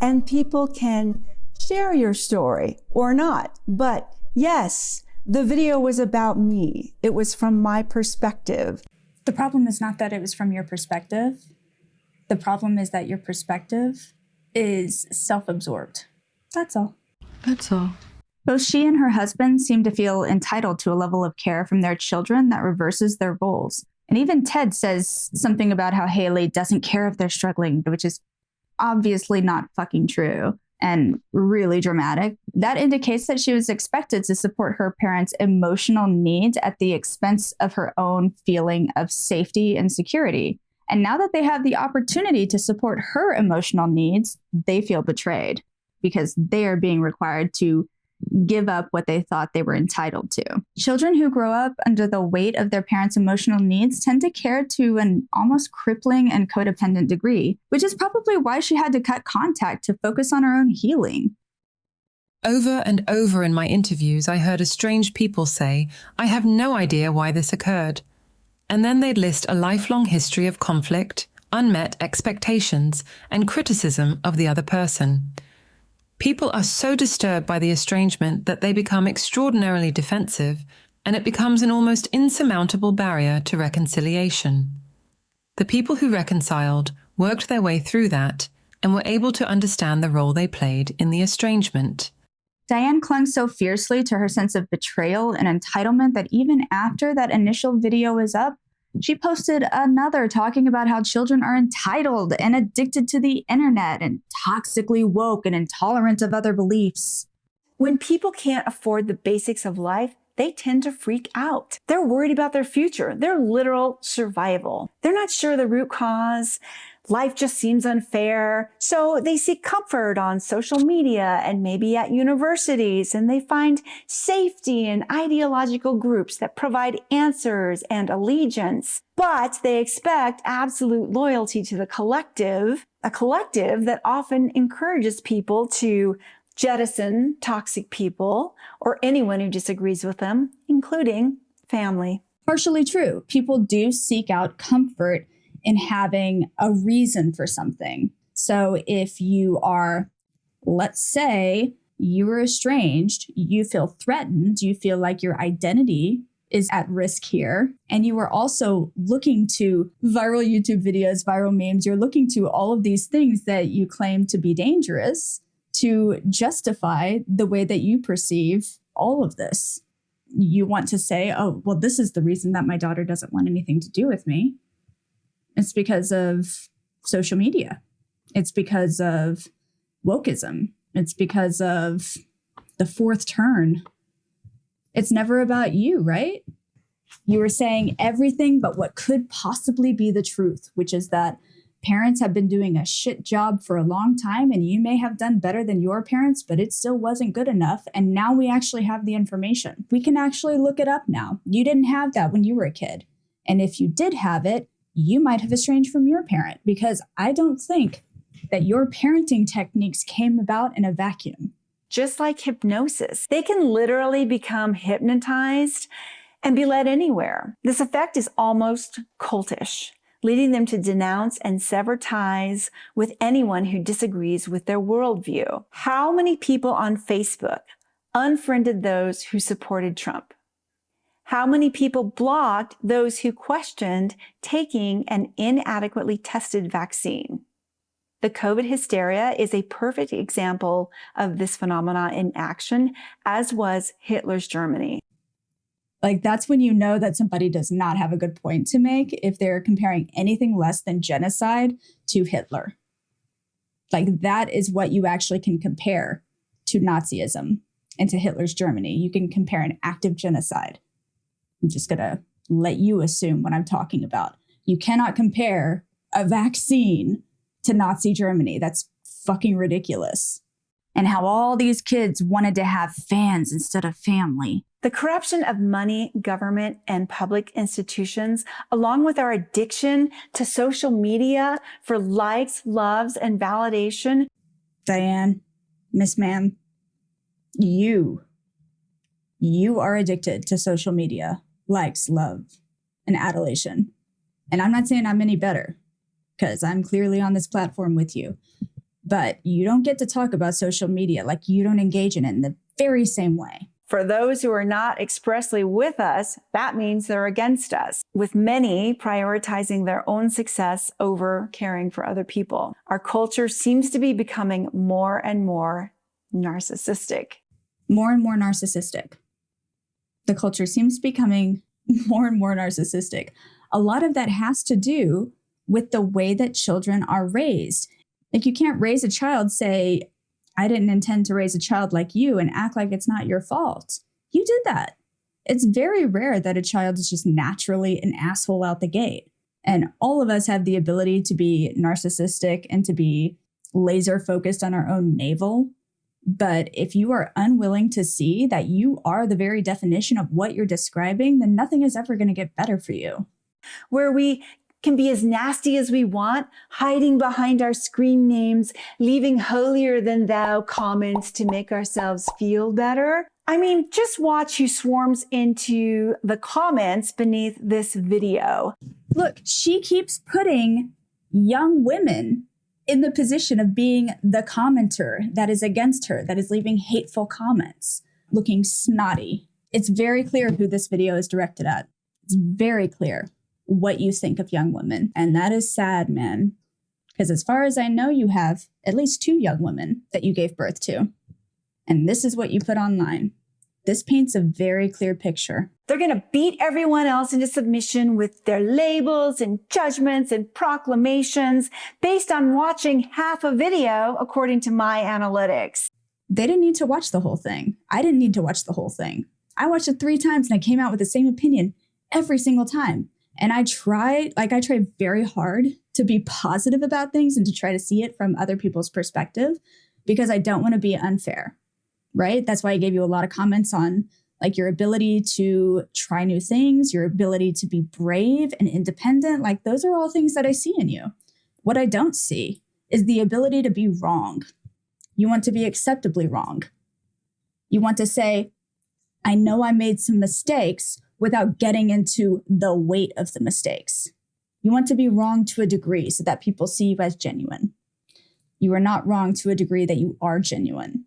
and people can share your story or not. But yes, the video was about me. It was from my perspective. The problem is not that it was from your perspective. The problem is that your perspective is self-absorbed. That's all. That's all. Both she and her husband seem to feel entitled to a level of care from their children that reverses their roles. And even Ted says something about how Haley doesn't care if they're struggling, which is obviously not fucking true and really dramatic. That indicates that she was expected to support her parents' emotional needs at the expense of her own feeling of safety and security. And now that they have the opportunity to support her emotional needs, they feel betrayed because they are being required to give up what they thought they were entitled to. Children who grow up under the weight of their parents' emotional needs tend to care to an almost crippling and codependent degree, which is probably why she had to cut contact to focus on her own healing. Over and over in my interviews, I heard estranged people say, "I have no idea why this occurred." And then they'd list a lifelong history of conflict, unmet expectations, and criticism of the other person. People are so disturbed by the estrangement that they become extraordinarily defensive, and it becomes an almost insurmountable barrier to reconciliation. The people who reconciled worked their way through that and were able to understand the role they played in the estrangement. Diane clung so fiercely to her sense of betrayal and entitlement that even after that initial video was up, she posted another talking about how children are entitled and addicted to the internet and toxically woke and intolerant of other beliefs. When people can't afford the basics of life, they tend to freak out. They're worried about their future, their literal survival. They're not sure the root cause. Life just seems unfair. So they seek comfort on social media and maybe at universities, and they find safety in ideological groups that provide answers and allegiance. But they expect absolute loyalty to the collective, a collective that often encourages people to jettison toxic people or anyone who disagrees with them, including family. Partially true. People do seek out comfort in having a reason for something. So if you are, let's say, you were estranged, you feel threatened, you feel like your identity is at risk here, and you are also looking to viral YouTube videos, viral memes, you're looking to all of these things that you claim to be dangerous to justify the way that you perceive all of this. You want to say, oh, well, this is the reason that my daughter doesn't want anything to do with me. It's because of social media. It's because of wokeism. It's because of the fourth turn. It's never about you, right? You were saying everything but what could possibly be the truth, which is that parents have been doing a shit job for a long time, and you may have done better than your parents, but it still wasn't good enough. And now we actually have the information. We can actually look it up now. You didn't have that when you were a kid. And if you did have it, you might have estranged from your parent, because I don't think that your parenting techniques came about in a vacuum. Just like hypnosis, they can literally become hypnotized and be led anywhere. This effect is almost cultish, leading them to denounce and sever ties with anyone who disagrees with their worldview. How many people on Facebook unfriended those who supported Trump? How many people blocked those who questioned taking an inadequately tested vaccine? The COVID hysteria is a perfect example of this phenomena in action, as was Hitler's Germany. Like, that's when you know that somebody does not have a good point to make if they're comparing anything less than genocide to Hitler. Like, that is what you actually can compare to Nazism and to Hitler's Germany. You can compare an active genocide. I'm just going to let you assume what I'm talking about. You cannot compare a vaccine to Nazi Germany. That's fucking ridiculous. And how all these kids wanted to have fans instead of family. The corruption of money, government, and public institutions, along with our addiction to social media for likes, loves, and validation. Diane, Miss Ma'am, you are addicted to social media, likes, love, and adulation. And I'm not saying I'm any better, because I'm clearly on this platform with you. But you don't get to talk about social media like you don't engage in it in the very same way. For those who are not expressly with us, that means they're against us, with many prioritizing their own success over caring for other people. Our culture seems to be becoming more and more narcissistic. More and more narcissistic. The culture seems to be becoming more and more narcissistic. A lot of that has to do with the way that children are raised. Like, you can't raise a child, say, I didn't intend to raise a child like you, and act like it's not your fault. You did that. It's very rare that a child is just naturally an asshole out the gate. And all of us have the ability to be narcissistic and to be laser focused on our own navel. But if you are unwilling to see that you are the very definition of what you're describing, then nothing is ever going to get better for you. Where we can be as nasty as we want, hiding behind our screen names, leaving holier than thou comments to make ourselves feel better. I mean, just watch who swarms into the comments beneath this video. Look, she keeps putting young women in the position of being the commenter that is against her, that is leaving hateful comments, looking snotty. It's very clear who this video is directed at. It's very clear what you think of young women. And that is sad, man. Because as far as I know, you have at least 2 young women that you gave birth to. And this is what you put online. This paints a very clear picture. They're going to beat everyone else into submission with their labels and judgments and proclamations based on watching half a video, according to my analytics. They didn't need to watch the whole thing. I didn't need to watch the whole thing. I watched it 3 times and I came out with the same opinion every single time. And I tried very hard to be positive about things and to try to see it from other people's perspective, because I don't want to be unfair, right? That's why I gave you a lot of comments on like your ability to try new things, your ability to be brave and independent. Like, those are all things that I see in you. What I don't see is the ability to be wrong. You want to be acceptably wrong. You want to say, I know I made some mistakes, without getting into the weight of the mistakes. You want to be wrong to a degree so that people see you as genuine. You are not wrong to a degree that you are genuine.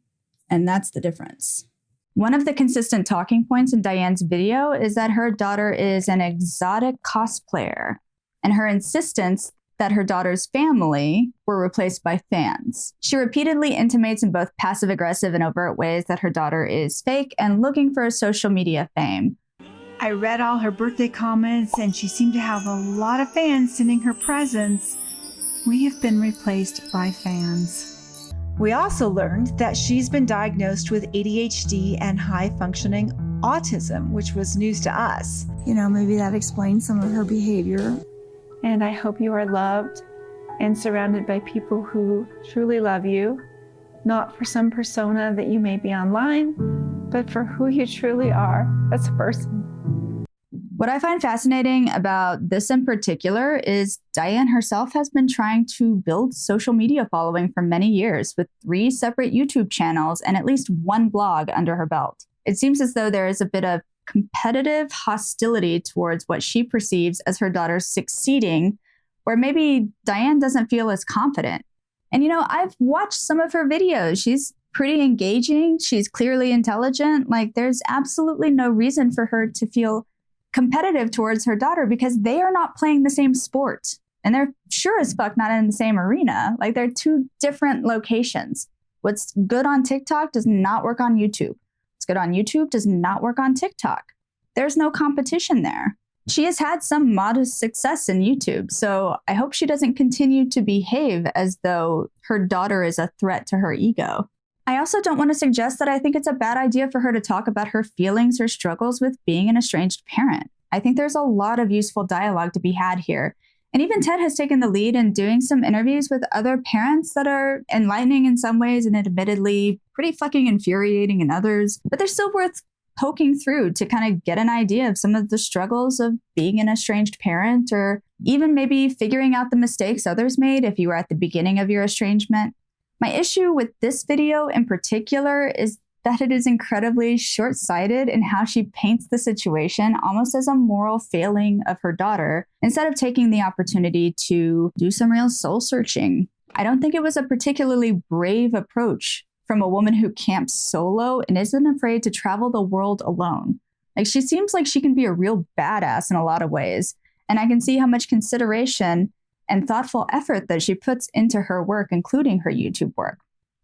And that's the difference. One of the consistent talking points in Diane's video is that her daughter is an exotic cosplayer, and her insistence that her daughter's family were replaced by fans. She repeatedly intimates in both passive-aggressive and overt ways that her daughter is fake and looking for social media fame. I read all her birthday comments, and she seemed to have a lot of fans sending her presents. We have been replaced by fans. We also learned that she's been diagnosed with ADHD and high-functioning autism, which was news to us. You know, maybe that explains some of her behavior. And I hope you are loved and surrounded by people who truly love you, not for some persona that you may be online, but for who you truly are as a person. What I find fascinating about this in particular is Diane herself has been trying to build social media following for many years with 3 separate YouTube channels and at least 1 blog under her belt. It seems as though there is a bit of competitive hostility towards what she perceives as her daughter's succeeding, where maybe Diane doesn't feel as confident. And you know, I've watched some of her videos. She's pretty engaging. She's clearly intelligent. Like, there's absolutely no reason for her to feel competitive towards her daughter because they are not playing the same sport. And they're sure as fuck not in the same arena. Like, they're 2 different locations. What's good on TikTok does not work on YouTube. What's good on YouTube does not work on TikTok. There's no competition there. She has had some modest success in YouTube, so I hope she doesn't continue to behave as though her daughter is a threat to her ego. I also don't want to suggest that I think it's a bad idea for her to talk about her feelings or struggles with being an estranged parent. I think there's a lot of useful dialogue to be had here. And even Ted has taken the lead in doing some interviews with other parents that are enlightening in some ways and admittedly pretty fucking infuriating in others, but they're still worth poking through to kind of get an idea of some of the struggles of being an estranged parent, or even maybe figuring out the mistakes others made if you were at the beginning of your estrangement. My issue with this video in particular is that it is incredibly short-sighted in how she paints the situation almost as a moral failing of her daughter, instead of taking the opportunity to do some real soul-searching. I don't think it was a particularly brave approach from a woman who camps solo and isn't afraid to travel the world alone. Like, she seems like she can be a real badass in a lot of ways, and I can see how much consideration and thoughtful effort that she puts into her work, including her YouTube work.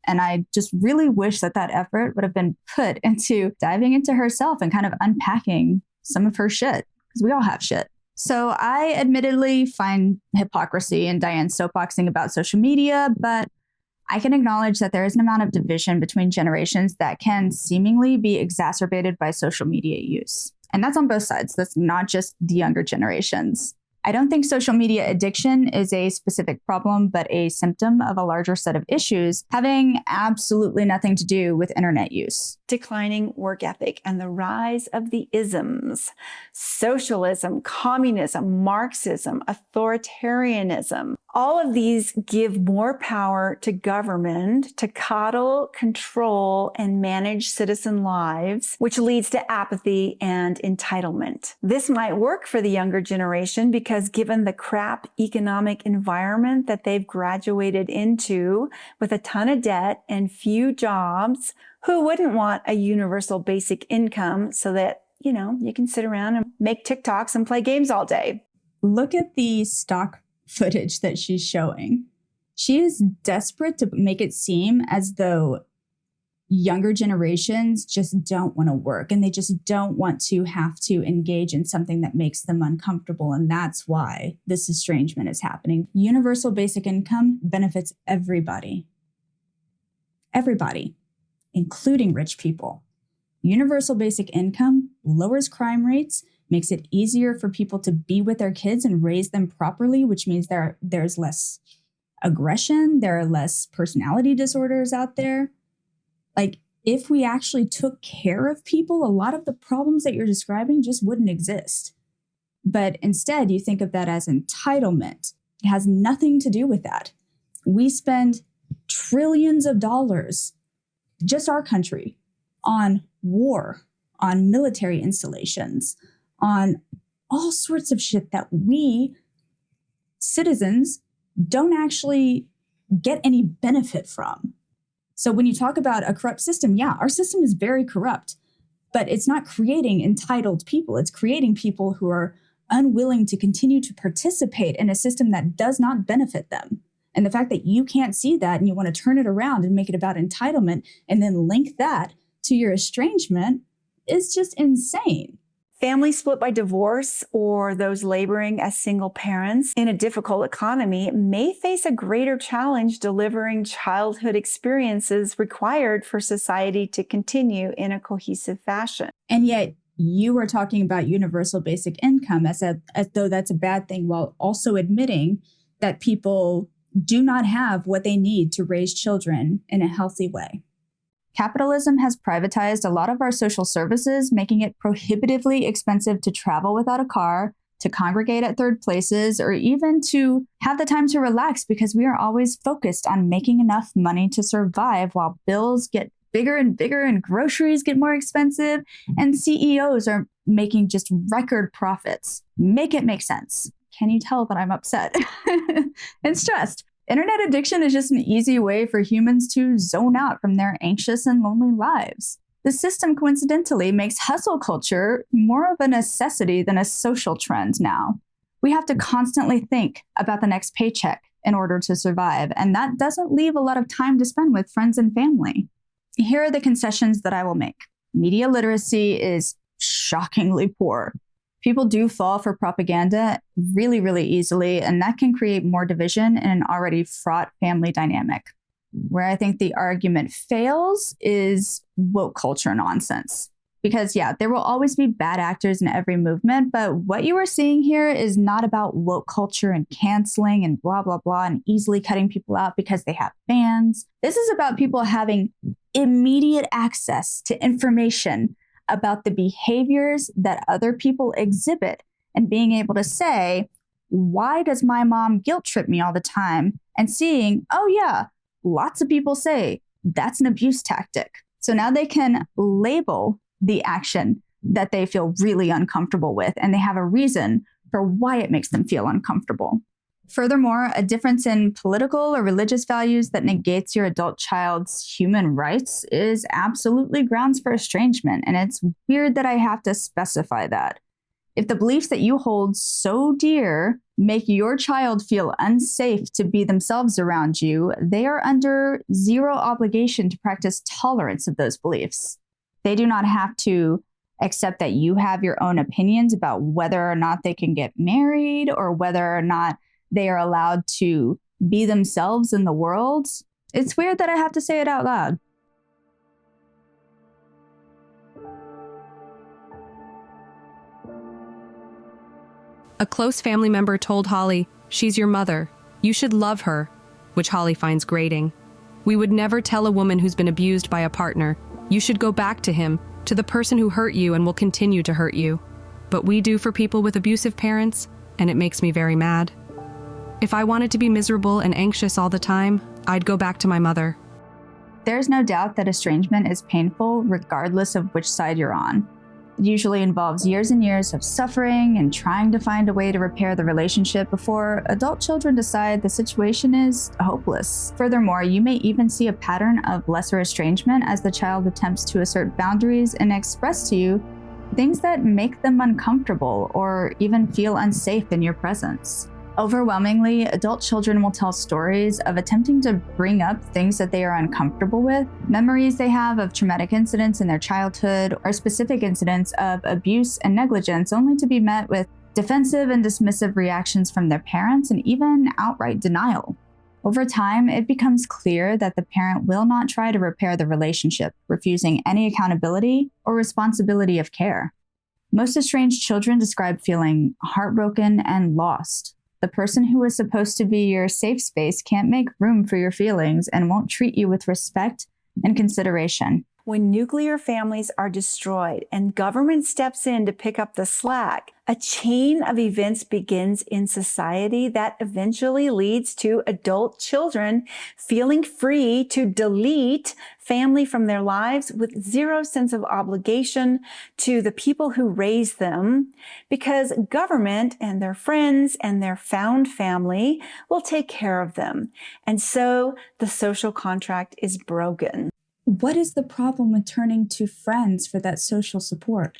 And I just really wish that that effort would have been put into diving into herself and kind of unpacking some of her shit, because we all have shit. So I admittedly find hypocrisy in Diane's soapboxing about social media, but I can acknowledge that there is an amount of division between generations that can seemingly be exacerbated by social media use. And that's on both sides. That's not just the younger generations. I don't think social media addiction is a specific problem, but a symptom of a larger set of issues having absolutely nothing to do with internet use. Declining work ethic and the rise of the isms, socialism, communism, Marxism, authoritarianism. All of these give more power to government to coddle, control, and manage citizen lives, which leads to apathy and entitlement. This might work for the younger generation because given the crap economic environment that they've graduated into with a ton of debt and few jobs, who wouldn't want a universal basic income so that, you can sit around and make TikToks and play games all day? Look at the stock footage that she's showing. She is desperate to make it seem as though younger generations just don't want to work and they just don't want to have to engage in something that makes them uncomfortable. And that's why this estrangement is happening. Universal basic income benefits everybody. Everybody, including rich people. Universal basic income lowers crime rates, makes it easier for people to be with their kids and raise them properly, which means there's less aggression, there are less personality disorders out there. Like, if we actually took care of people, a lot of the problems that you're describing just wouldn't exist. But instead, you think of that as entitlement. It has nothing to do with that. We spend trillions of dollars, just our country, on war, on military installations, on all sorts of shit that we, citizens, don't actually get any benefit from. So when you talk about a corrupt system, yeah, our system is very corrupt, but it's not creating entitled people. It's creating people who are unwilling to continue to participate in a system that does not benefit them. And the fact that you can't see that and you want to turn it around and make it about entitlement and then link that to your estrangement is just insane. Families split by divorce or those laboring as single parents in a difficult economy may face a greater challenge delivering childhood experiences required for society to continue in a cohesive fashion. And yet you are talking about universal basic income as though that's a bad thing, while also admitting that people do not have what they need to raise children in a healthy way. Capitalism has privatized a lot of our social services, making it prohibitively expensive to travel without a car, to congregate at third places, or even to have the time to relax, because we are always focused on making enough money to survive while bills get bigger and bigger and groceries get more expensive and CEOs are making just record profits. Make it make sense. Can you tell that I'm upset and stressed? Internet addiction is just an easy way for humans to zone out from their anxious and lonely lives. The system coincidentally makes hustle culture more of a necessity than a social trend now. We have to constantly think about the next paycheck in order to survive, and that doesn't leave a lot of time to spend with friends and family. Here are the concessions that I will make. Media literacy is shockingly poor. People do fall for propaganda really, really easily, and that can create more division in an already fraught family dynamic. Where I think the argument fails is woke culture nonsense. Because yeah, there will always be bad actors in every movement, but what you are seeing here is not about woke culture and canceling and blah, blah, blah, and easily cutting people out because they have fans. This is about people having immediate access to information about the behaviors that other people exhibit and being able to say, why does my mom guilt trip me all the time? And seeing, oh yeah, lots of people say that's an abuse tactic. So now they can label the action that they feel really uncomfortable with, and they have a reason for why it makes them feel uncomfortable. Furthermore, a difference in political or religious values that negates your adult child's human rights is absolutely grounds for estrangement, and it's weird that I have to specify that. If the beliefs that you hold so dear make your child feel unsafe to be themselves around you, they are under zero obligation to practice tolerance of those beliefs. They do not have to accept that you have your own opinions about whether or not they can get married or whether or not they are allowed to be themselves in the world. It's weird that I have to say it out loud. A close family member told Holly, "She's your mother. You should love her," which Holly finds grating. We would never tell a woman who's been abused by a partner, "You should go back to him, to the person who hurt you and will continue to hurt you." But we do for people with abusive parents, and it makes me very mad. If I wanted to be miserable and anxious all the time, I'd go back to my mother. There's no doubt that estrangement is painful regardless of which side you're on. It usually involves years and years of suffering and trying to find a way to repair the relationship before adult children decide the situation is hopeless. Furthermore, you may even see a pattern of lesser estrangement as the child attempts to assert boundaries and express to you things that make them uncomfortable or even feel unsafe in your presence. Overwhelmingly, adult children will tell stories of attempting to bring up things that they are uncomfortable with, memories they have of traumatic incidents in their childhood, or specific incidents of abuse and negligence, only to be met with defensive and dismissive reactions from their parents and even outright denial. Over time, it becomes clear that the parent will not try to repair the relationship, refusing any accountability or responsibility of care. Most estranged children describe feeling heartbroken and lost. The person who is supposed to be your safe space can't make room for your feelings and won't treat you with respect and consideration. When nuclear families are destroyed and government steps in to pick up the slack, a chain of events begins in society that eventually leads to adult children feeling free to delete family from their lives with zero sense of obligation to the people who raised them, because government and their friends and their found family will take care of them. And so the social contract is broken. What is the problem with turning to friends for that social support?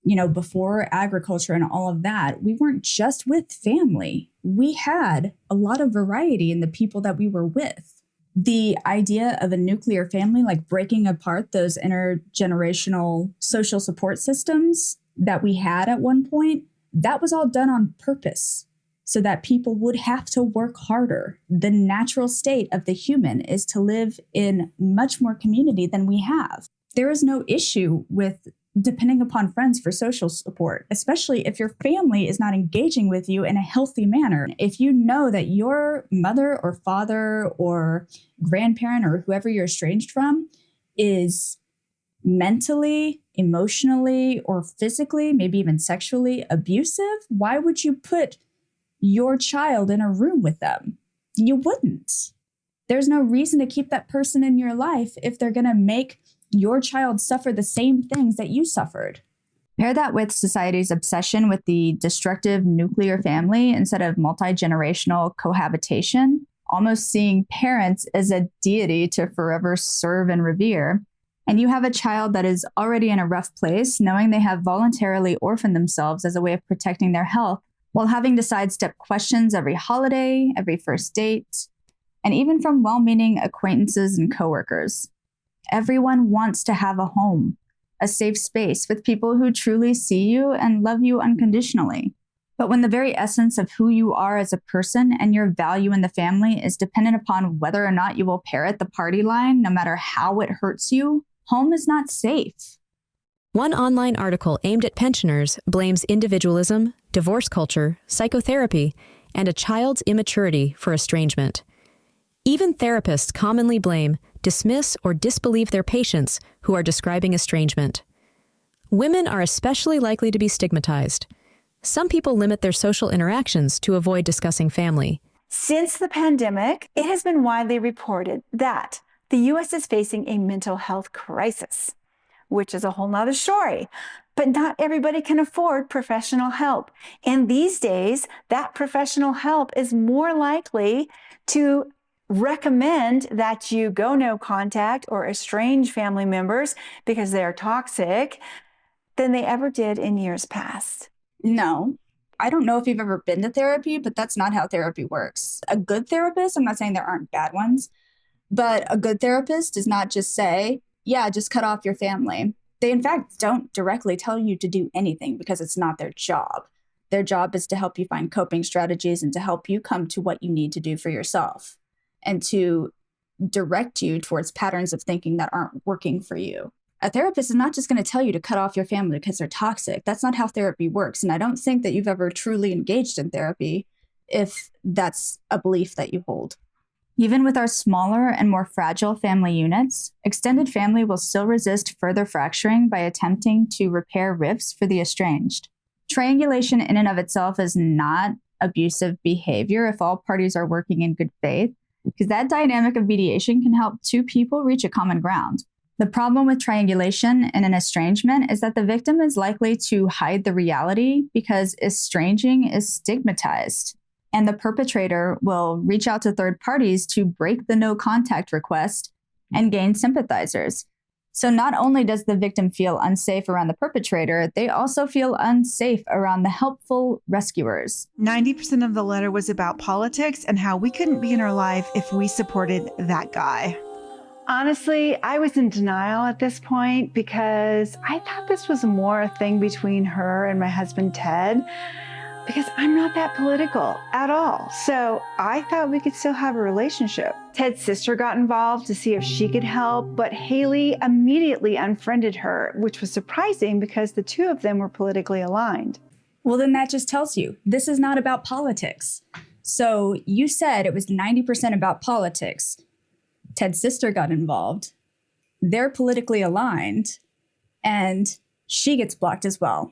You know, before agriculture and all of that, we weren't just with family. We had a lot of variety in the people that we were with. The idea of a nuclear family, like breaking apart those intergenerational social support systems that we had at one point, that was all done on purpose so that people would have to work harder. The natural state of the human is to live in much more community than we have. There is no issue with depending upon friends for social support, especially if your family is not engaging with you in a healthy manner. If you know that your mother or father or grandparent or whoever you're estranged from is mentally, emotionally, or physically, maybe even sexually abusive, why would you put your child in a room with them? You wouldn't. There's no reason to keep that person in your life if they're going to make your child suffer the same things that you suffered. Pair that with society's obsession with the destructive nuclear family instead of multi-generational cohabitation, almost seeing parents as a deity to forever serve and revere. And you have a child that is already in a rough place, knowing they have voluntarily orphaned themselves as a way of protecting their health, while having to sidestep questions every holiday, every first date, and even from well-meaning acquaintances and coworkers. Everyone wants to have a home, a safe space with people who truly see you and love you unconditionally. But when the very essence of who you are as a person and your value in the family is dependent upon whether or not you will parrot the party line, no matter how it hurts you, home is not safe. One online article aimed at pensioners blames individualism, divorce culture, psychotherapy, and a child's immaturity for estrangement. Even therapists commonly blame, dismiss, or disbelieve their patients who are describing estrangement. Women are especially likely to be stigmatized. Some people limit their social interactions to avoid discussing family. Since the pandemic, it has been widely reported that the U.S. is facing a mental health crisis, which is a whole nother story. But not everybody can afford professional help. And these days, that professional help is more likely to recommend that you go no contact or estrange family members because they are toxic than they ever did in years past. No. I don't know if you've ever been to therapy, but that's not how therapy works. A good therapist, I'm not saying there aren't bad ones, but a good therapist does not just say, yeah, just cut off your family. They, in fact, don't directly tell you to do anything because it's not their job. Their job is to help you find coping strategies and to help you come to what you need to do for yourself and to direct you towards patterns of thinking that aren't working for you. A therapist is not just going to tell you to cut off your family because they're toxic. That's not how therapy works. And I don't think that you've ever truly engaged in therapy if that's a belief that you hold. Even with our smaller and more fragile family units, extended family will still resist further fracturing by attempting to repair rifts for the estranged. Triangulation in and of itself is not abusive behavior if all parties are working in good faith, because that dynamic of mediation can help two people reach a common ground. The problem with triangulation in an estrangement is that the victim is likely to hide the reality because estranging is stigmatized. And the perpetrator will reach out to third parties to break the no contact request and gain sympathizers. So not only does the victim feel unsafe around the perpetrator, they also feel unsafe around the helpful rescuers. 90% of the letter was about politics and how we couldn't be in her life if we supported that guy. Honestly, I was in denial at this point because I thought this was more a thing between her and my husband, Ted, because I'm not that political at all. So I thought we could still have a relationship. Ted's sister got involved to see if she could help, but Haley immediately unfriended her, which was surprising because the two of them were politically aligned. Well, then that just tells you this is not about politics. So you said it was 90% about politics. Ted's sister got involved. They're politically aligned, and she gets blocked as well.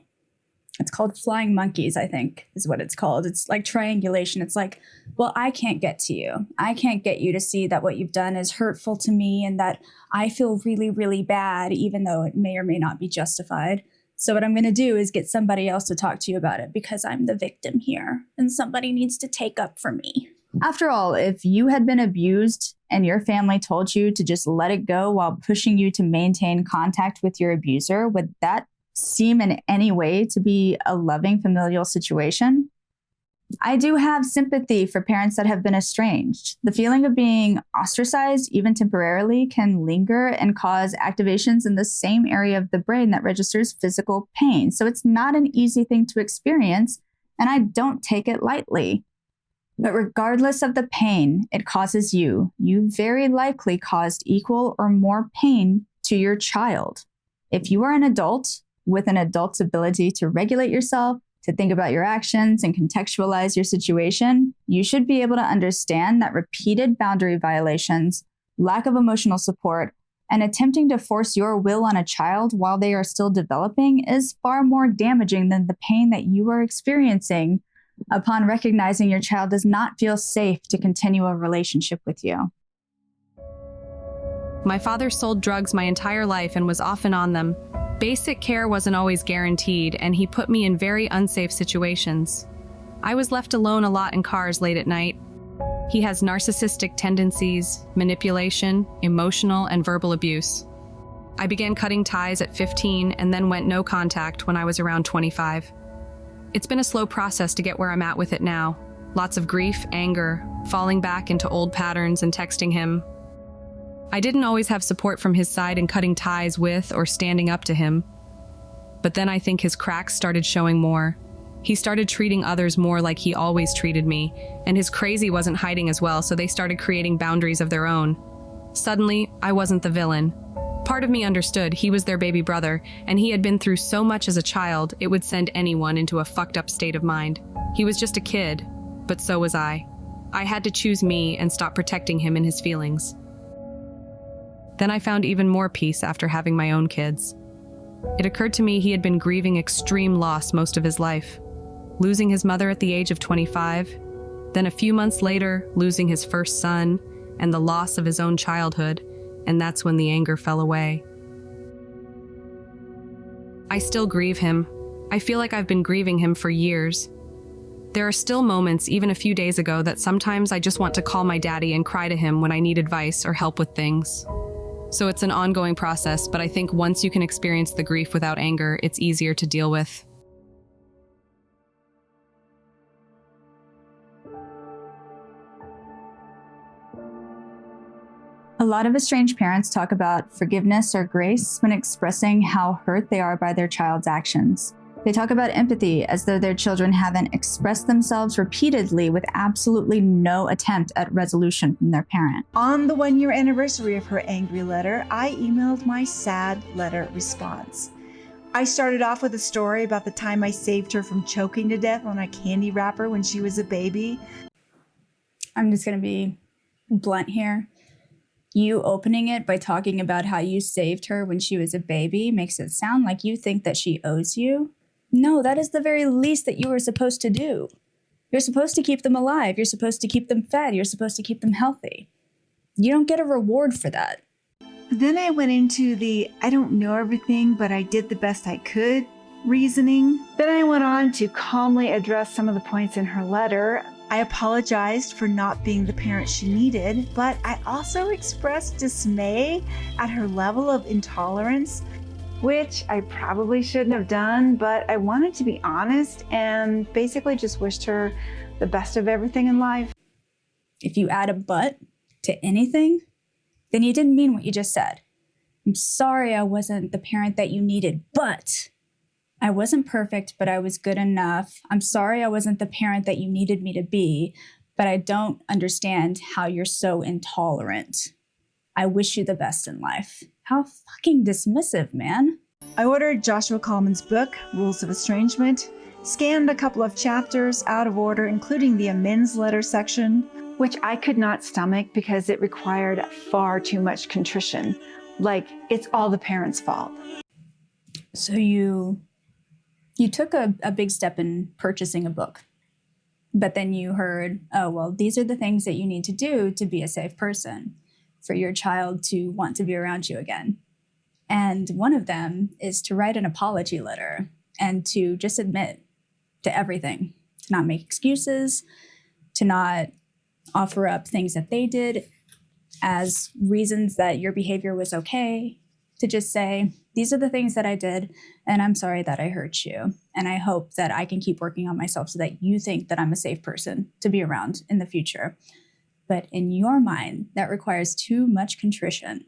It's called flying monkeys, I think, is what it's called. It's like triangulation. It's like, well, I can't get to you. I can't get you to see that what you've done is hurtful to me and that I feel really, really bad, even though it may or may not be justified. So what I'm going to do is get somebody else to talk to you about it because I'm the victim here and somebody needs to take up for me. After all, if you had been abused and your family told you to just let it go while pushing you to maintain contact with your abuser, would that seem in any way to be a loving familial situation? I do have sympathy for parents that have been estranged. The feeling of being ostracized, even temporarily, can linger and cause activations in the same area of the brain that registers physical pain. So it's not an easy thing to experience, and I don't take it lightly. But regardless of the pain it causes you very likely caused equal or more pain to your child. If you are an adult with an adult's ability to regulate yourself, to think about your actions and contextualize your situation, you should be able to understand that repeated boundary violations, lack of emotional support, and attempting to force your will on a child while they are still developing is far more damaging than the pain that you are experiencing upon recognizing your child does not feel safe to continue a relationship with you. My father sold drugs my entire life and was often on them. Basic care wasn't always guaranteed, and he put me in very unsafe situations. I was left alone a lot in cars late at night. He has narcissistic tendencies, manipulation, emotional and verbal abuse. I began cutting ties at 15 and then went no contact when I was around 25. It's been a slow process to get where I'm at with it now. Lots of grief, anger, falling back into old patterns and texting him. I didn't always have support from his side in cutting ties with or standing up to him. But then I think his cracks started showing more. He started treating others more like he always treated me, and his crazy wasn't hiding as well, so they started creating boundaries of their own. Suddenly, I wasn't the villain. Part of me understood he was their baby brother, and he had been through so much as a child, it would send anyone into a fucked up state of mind. He was just a kid, but so was I. I had to choose me and stop protecting him and his feelings. Then I found even more peace after having my own kids. It occurred to me he had been grieving extreme loss most of his life, losing his mother at the age of 25, then a few months later, losing his first son and the loss of his own childhood, and that's when the anger fell away. I still grieve him. I feel like I've been grieving him for years. There are still moments, even a few days ago, that sometimes I just want to call my daddy and cry to him when I need advice or help with things. So it's an ongoing process, but I think once you can experience the grief without anger, it's easier to deal with. A lot of estranged parents talk about forgiveness or grace when expressing how hurt they are by their child's actions. They talk about empathy as though their children haven't expressed themselves repeatedly with absolutely no attempt at resolution from their parent. On the 1-year anniversary of her angry letter, I emailed my sad letter response. I started off with a story about the time I saved her from choking to death on a candy wrapper when she was a baby. I'm just going to be blunt here. You opening it by talking about how you saved her when she was a baby makes it sound like you think that she owes you. No, that is the very least that you were supposed to do. You're supposed to keep them alive. You're supposed to keep them fed. You're supposed to keep them healthy. You don't get a reward for that. Then I went into the I don't know everything, but I did the best I could reasoning. Then I went on to calmly address some of the points in her letter. I apologized for not being the parent she needed, but I also expressed dismay at her level of intolerance, which I probably shouldn't have done, but I wanted to be honest and basically just wished her the best of everything in life. If you add a but to anything, then you didn't mean what you just said. I'm sorry I wasn't the parent that you needed, but I wasn't perfect, but I was good enough. I'm sorry I wasn't the parent that you needed me to be, but I don't understand how you're so intolerant. I wish you the best in life. How fucking dismissive, man. I ordered Joshua Coleman's book, Rules of Estrangement, scanned a couple of chapters out of order, including the amends letter section, which I could not stomach because it required far too much contrition. Like, it's all the parents' fault. So you took a big step in purchasing a book, but then you heard, oh, well, these are the things that you need to do to be a safe person, for your child to want to be around you again. And one of them is to write an apology letter and to just admit to everything, to not make excuses, to not offer up things that they did as reasons that your behavior was okay, to just say, these are the things that I did, and I'm sorry that I hurt you. And I hope that I can keep working on myself so that you think that I'm a safe person to be around in the future. But in your mind, that requires too much contrition.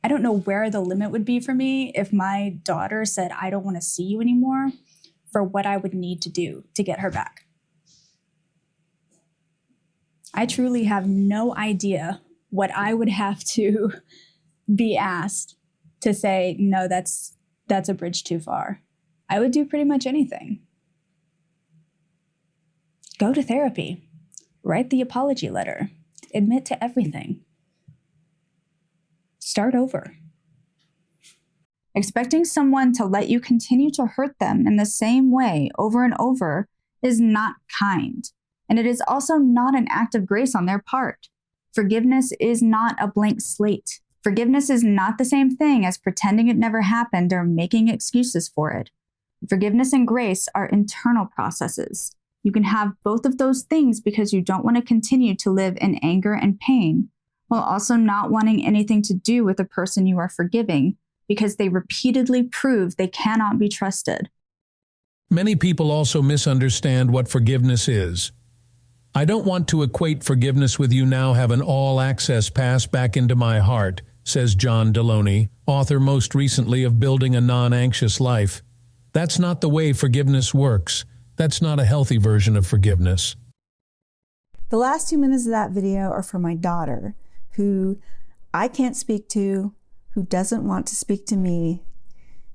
I don't know where the limit would be for me if my daughter said, I don't want to see you anymore, for what I would need to do to get her back. I truly have no idea what I would have to be asked to say, no, that's a bridge too far. I would do pretty much anything. Go to therapy. Write the apology letter. Admit to everything. Start over. Expecting someone to let you continue to hurt them in the same way over and over is not kind. And it is also not an act of grace on their part. Forgiveness is not a blank slate. Forgiveness is not the same thing as pretending it never happened or making excuses for it. Forgiveness and grace are internal processes. You can have both of those things because you don't want to continue to live in anger and pain, while also not wanting anything to do with the person you are forgiving because they repeatedly prove they cannot be trusted. Many people also misunderstand what forgiveness is. I don't want to equate forgiveness with you now have an all-access pass back into my heart, says John Deloney, author most recently of Building a Non-Anxious Life. That's not the way forgiveness works. That's not a healthy version of forgiveness. The last 2 minutes of that video are for my daughter, who I can't speak to, who doesn't want to speak to me.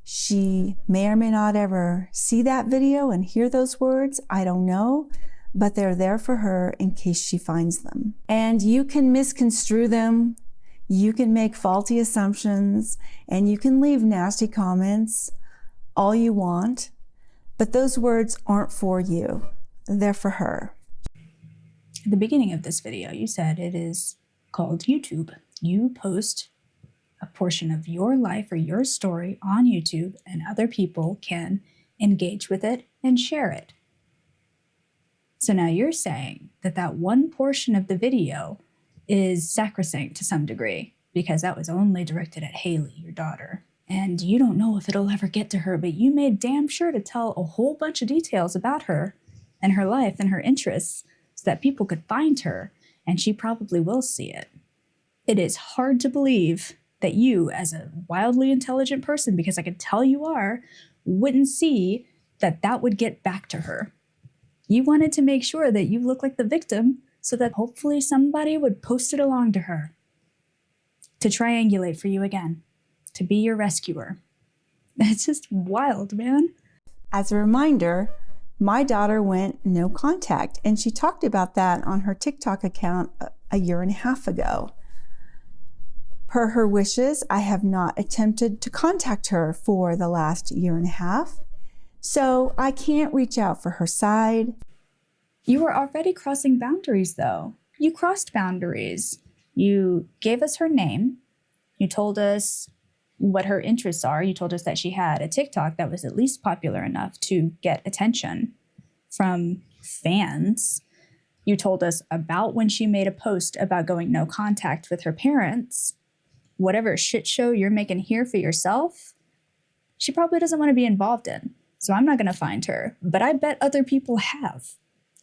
She may or may not ever see that video and hear those words. I don't know. But they're there for her in case she finds them. And you can misconstrue them. You can make faulty assumptions and you can leave nasty comments all you want, but those words aren't for you. They're for her. At the beginning of this video, you said it is called YouTube. You post a portion of your life or your story on YouTube, and other people can engage with it and share it. So now you're saying that that one portion of the video is sacrosanct to some degree because that was only directed at Haley, your daughter. And you don't know if it'll ever get to her, but you made damn sure to tell a whole bunch of details about her and her life and her interests so that people could find her, and she probably will see it. It is hard to believe that you, as a wildly intelligent person, because I can tell you are, wouldn't see that that would get back to her. You wanted to make sure that you look like the victim so that hopefully somebody would post it along to her to triangulate for you again, to be your rescuer. It's just wild, man. As a reminder, my daughter went no contact, and she talked about that on her TikTok account a year and a half ago. Per her wishes, I have not attempted to contact her for the last year and a half, so I can't reach out for her side. You were already crossing boundaries, though. You crossed boundaries. You gave us her name. You told us what her interests are. You told us that she had a TikTok that was at least popular enough to get attention from fans. You told us about when she made a post about going no contact with her parents. Whatever shit show you're making here for yourself, she probably doesn't want to be involved in. So I'm not going to find her, but I bet other people have.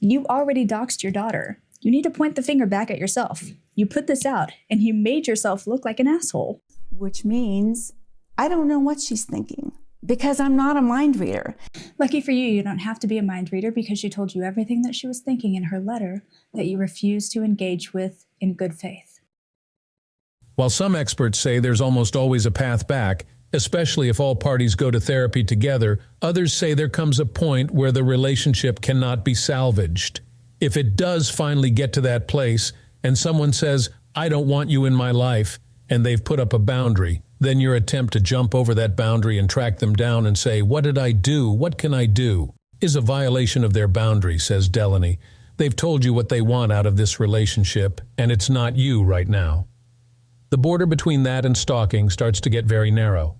You already doxed your daughter. You need to point the finger back at yourself. You put this out and you made yourself look like an asshole. Which means I don't know what she's thinking because I'm not a mind reader. Lucky for you, you don't have to be a mind reader because she told you everything that she was thinking in her letter that you refused to engage with in good faith. While some experts say there's almost always a path back, especially if all parties go to therapy together, others say there comes a point where the relationship cannot be salvaged. If it does finally get to that place, and someone says, "I don't want you in my life," and they've put up a boundary, then your attempt to jump over that boundary and track them down and say, "What did I do? What can I do?" is a violation of their boundary, says Delaney. They've told you what they want out of this relationship, and it's not you right now. The border between that and stalking starts to get very narrow.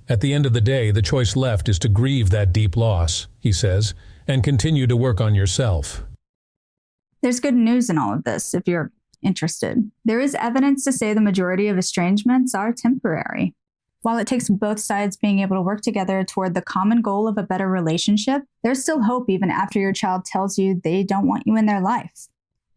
At the end of the day, the choice left is to grieve that deep loss, he says, and continue to work on yourself. There's good news in all of this, if you're interested. There is evidence to say the majority of estrangements are temporary. While it takes both sides being able to work together toward the common goal of a better relationship, there's still hope even after your child tells you they don't want you in their life.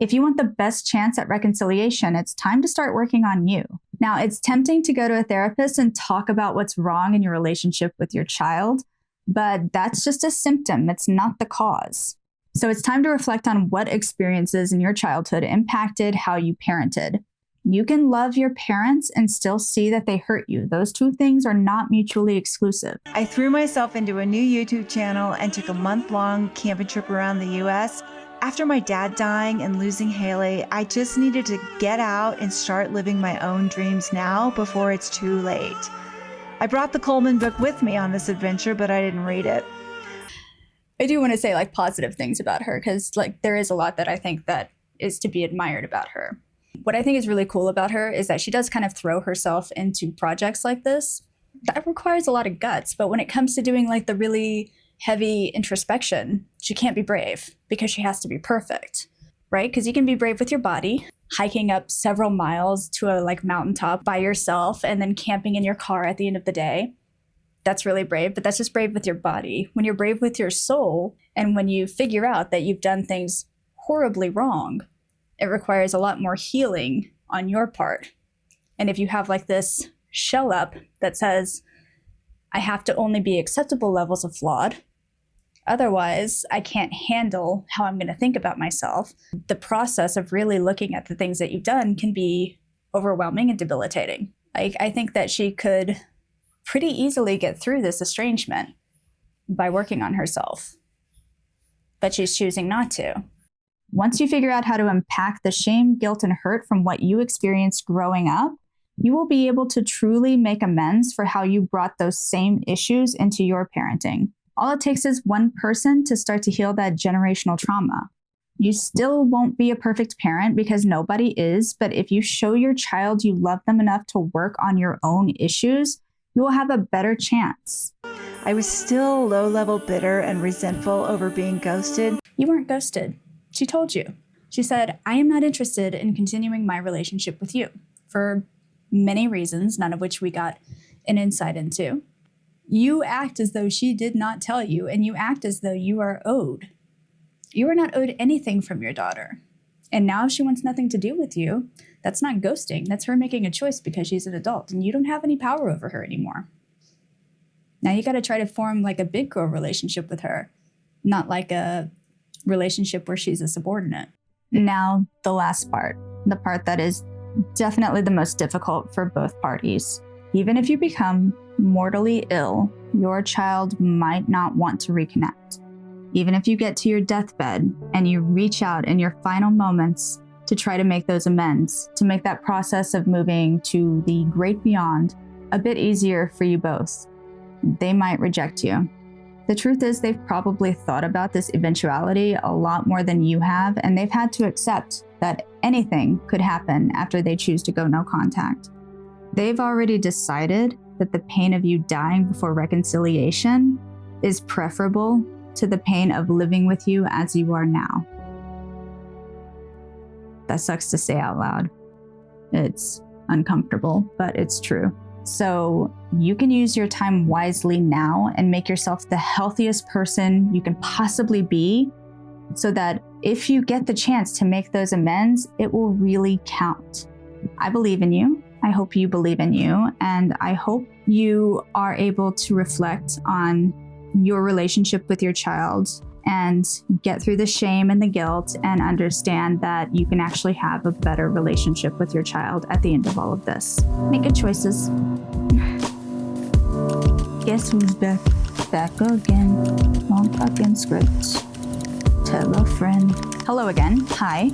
If you want the best chance at reconciliation, it's time to start working on you. Now, it's tempting to go to a therapist and talk about what's wrong in your relationship with your child, but that's just a symptom. It's not the cause. So it's time to reflect on what experiences in your childhood impacted how you parented. You can love your parents and still see that they hurt you. Those two things are not mutually exclusive. I threw myself into a new YouTube channel and took a month-long camping trip around the US. After my dad dying and losing Haley, I just needed to get out and start living my own dreams now before it's too late. I brought the Coleman book with me on this adventure, but I didn't read it. I do want to say positive things about her because there is a lot that I think that is to be admired about her. What I think is really cool about her is that she does kind of throw herself into projects like this. That requires a lot of guts, but when it comes to doing the really heavy introspection, she can't be brave because she has to be perfect, right? Because you can be brave with your body, hiking up several miles to a mountaintop by yourself and then camping in your car at the end of the day. That's really brave, but that's just brave with your body. When you're brave with your soul and when you figure out that you've done things horribly wrong, it requires a lot more healing on your part. And if you have this shell up that says, I have to only be acceptable levels of flawed, otherwise I can't handle how I'm going to think about myself, the process of really looking at the things that you've done can be overwhelming and debilitating. I think that she could pretty easily get through this estrangement by working on herself, but she's choosing not to. Once you figure out how to unpack the shame, guilt, and hurt from what you experienced growing up, you will be able to truly make amends for how you brought those same issues into your parenting. All it takes is one person to start to heal that generational trauma. You still won't be a perfect parent because nobody is, but if you show your child you love them enough to work on your own issues, you will have a better chance. I was still low-level bitter and resentful over being ghosted. You weren't ghosted. She told you. She said, I am not interested in continuing my relationship with you for many reasons, none of which we got an insight into. You act as though she did not tell you, and you act as though you are owed. You are not owed anything from your daughter. And now if she wants nothing to do with you, that's not ghosting. That's her making a choice because she's an adult, and you don't have any power over her anymore. Now you got to try to form like a big girl relationship with her, not like a relationship where she's a subordinate. Now, the last part, the part that is definitely the most difficult for both parties. Even if you become mortally ill, your child might not want to reconnect. Even if you get to your deathbed and you reach out in your final moments to try to make those amends, to make that process of moving to the great beyond a bit easier for you both, they might reject you. The truth is they've probably thought about this eventuality a lot more than you have, and they've had to accept that anything could happen after they choose to go no contact. They've already decided that the pain of you dying before reconciliation is preferable to the pain of living with you as you are now. That sucks to say out loud. It's uncomfortable, but it's true. So you can use your time wisely now and make yourself the healthiest person you can possibly be, so that if you get the chance to make those amends, it will really count. I believe in you. I hope you believe in you. And I hope you are able to reflect on your relationship with your child and get through the shame and the guilt and understand that you can actually have a better relationship with your child at the end of all of this. Make good choices. Guess who's back? Back again. Long fucking script. Tell a friend. Hello again. Hi.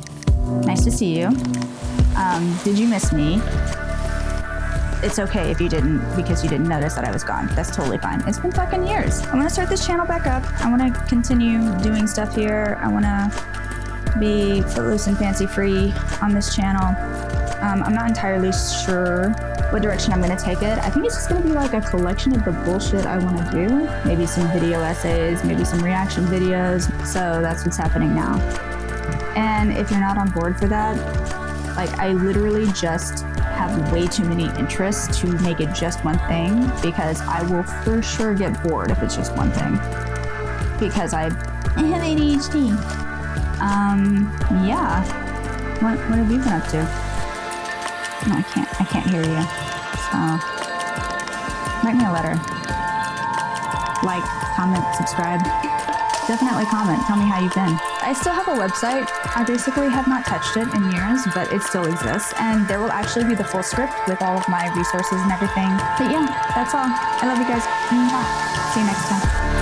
Nice to see you. Did you miss me? It's okay if you didn't, because you didn't notice that I was gone. That's totally fine. It's been fucking years. I want to start this channel back up. I want to continue doing stuff here. I want to be footloose and fancy free on this channel. I'm not entirely sure what direction I'm going to take it. I think it's just going to be like a collection of the bullshit I want to do. Maybe some video essays, maybe some reaction videos. So that's what's happening now. And if you're not on board for that, like, I literally just have way too many interests to make it just one thing, because I will for sure get bored if it's just one thing, because I have ADHD. Yeah. What have you been up to? No, I can't hear you. So write me a letter. Like, comment, subscribe. Definitely comment. Tell me how you've been. I still have a website. I basically have not touched it in years, but it still exists. And there will actually be the full script with all of my resources and everything. But yeah, that's all. I love you guys. Mwah. See you next time.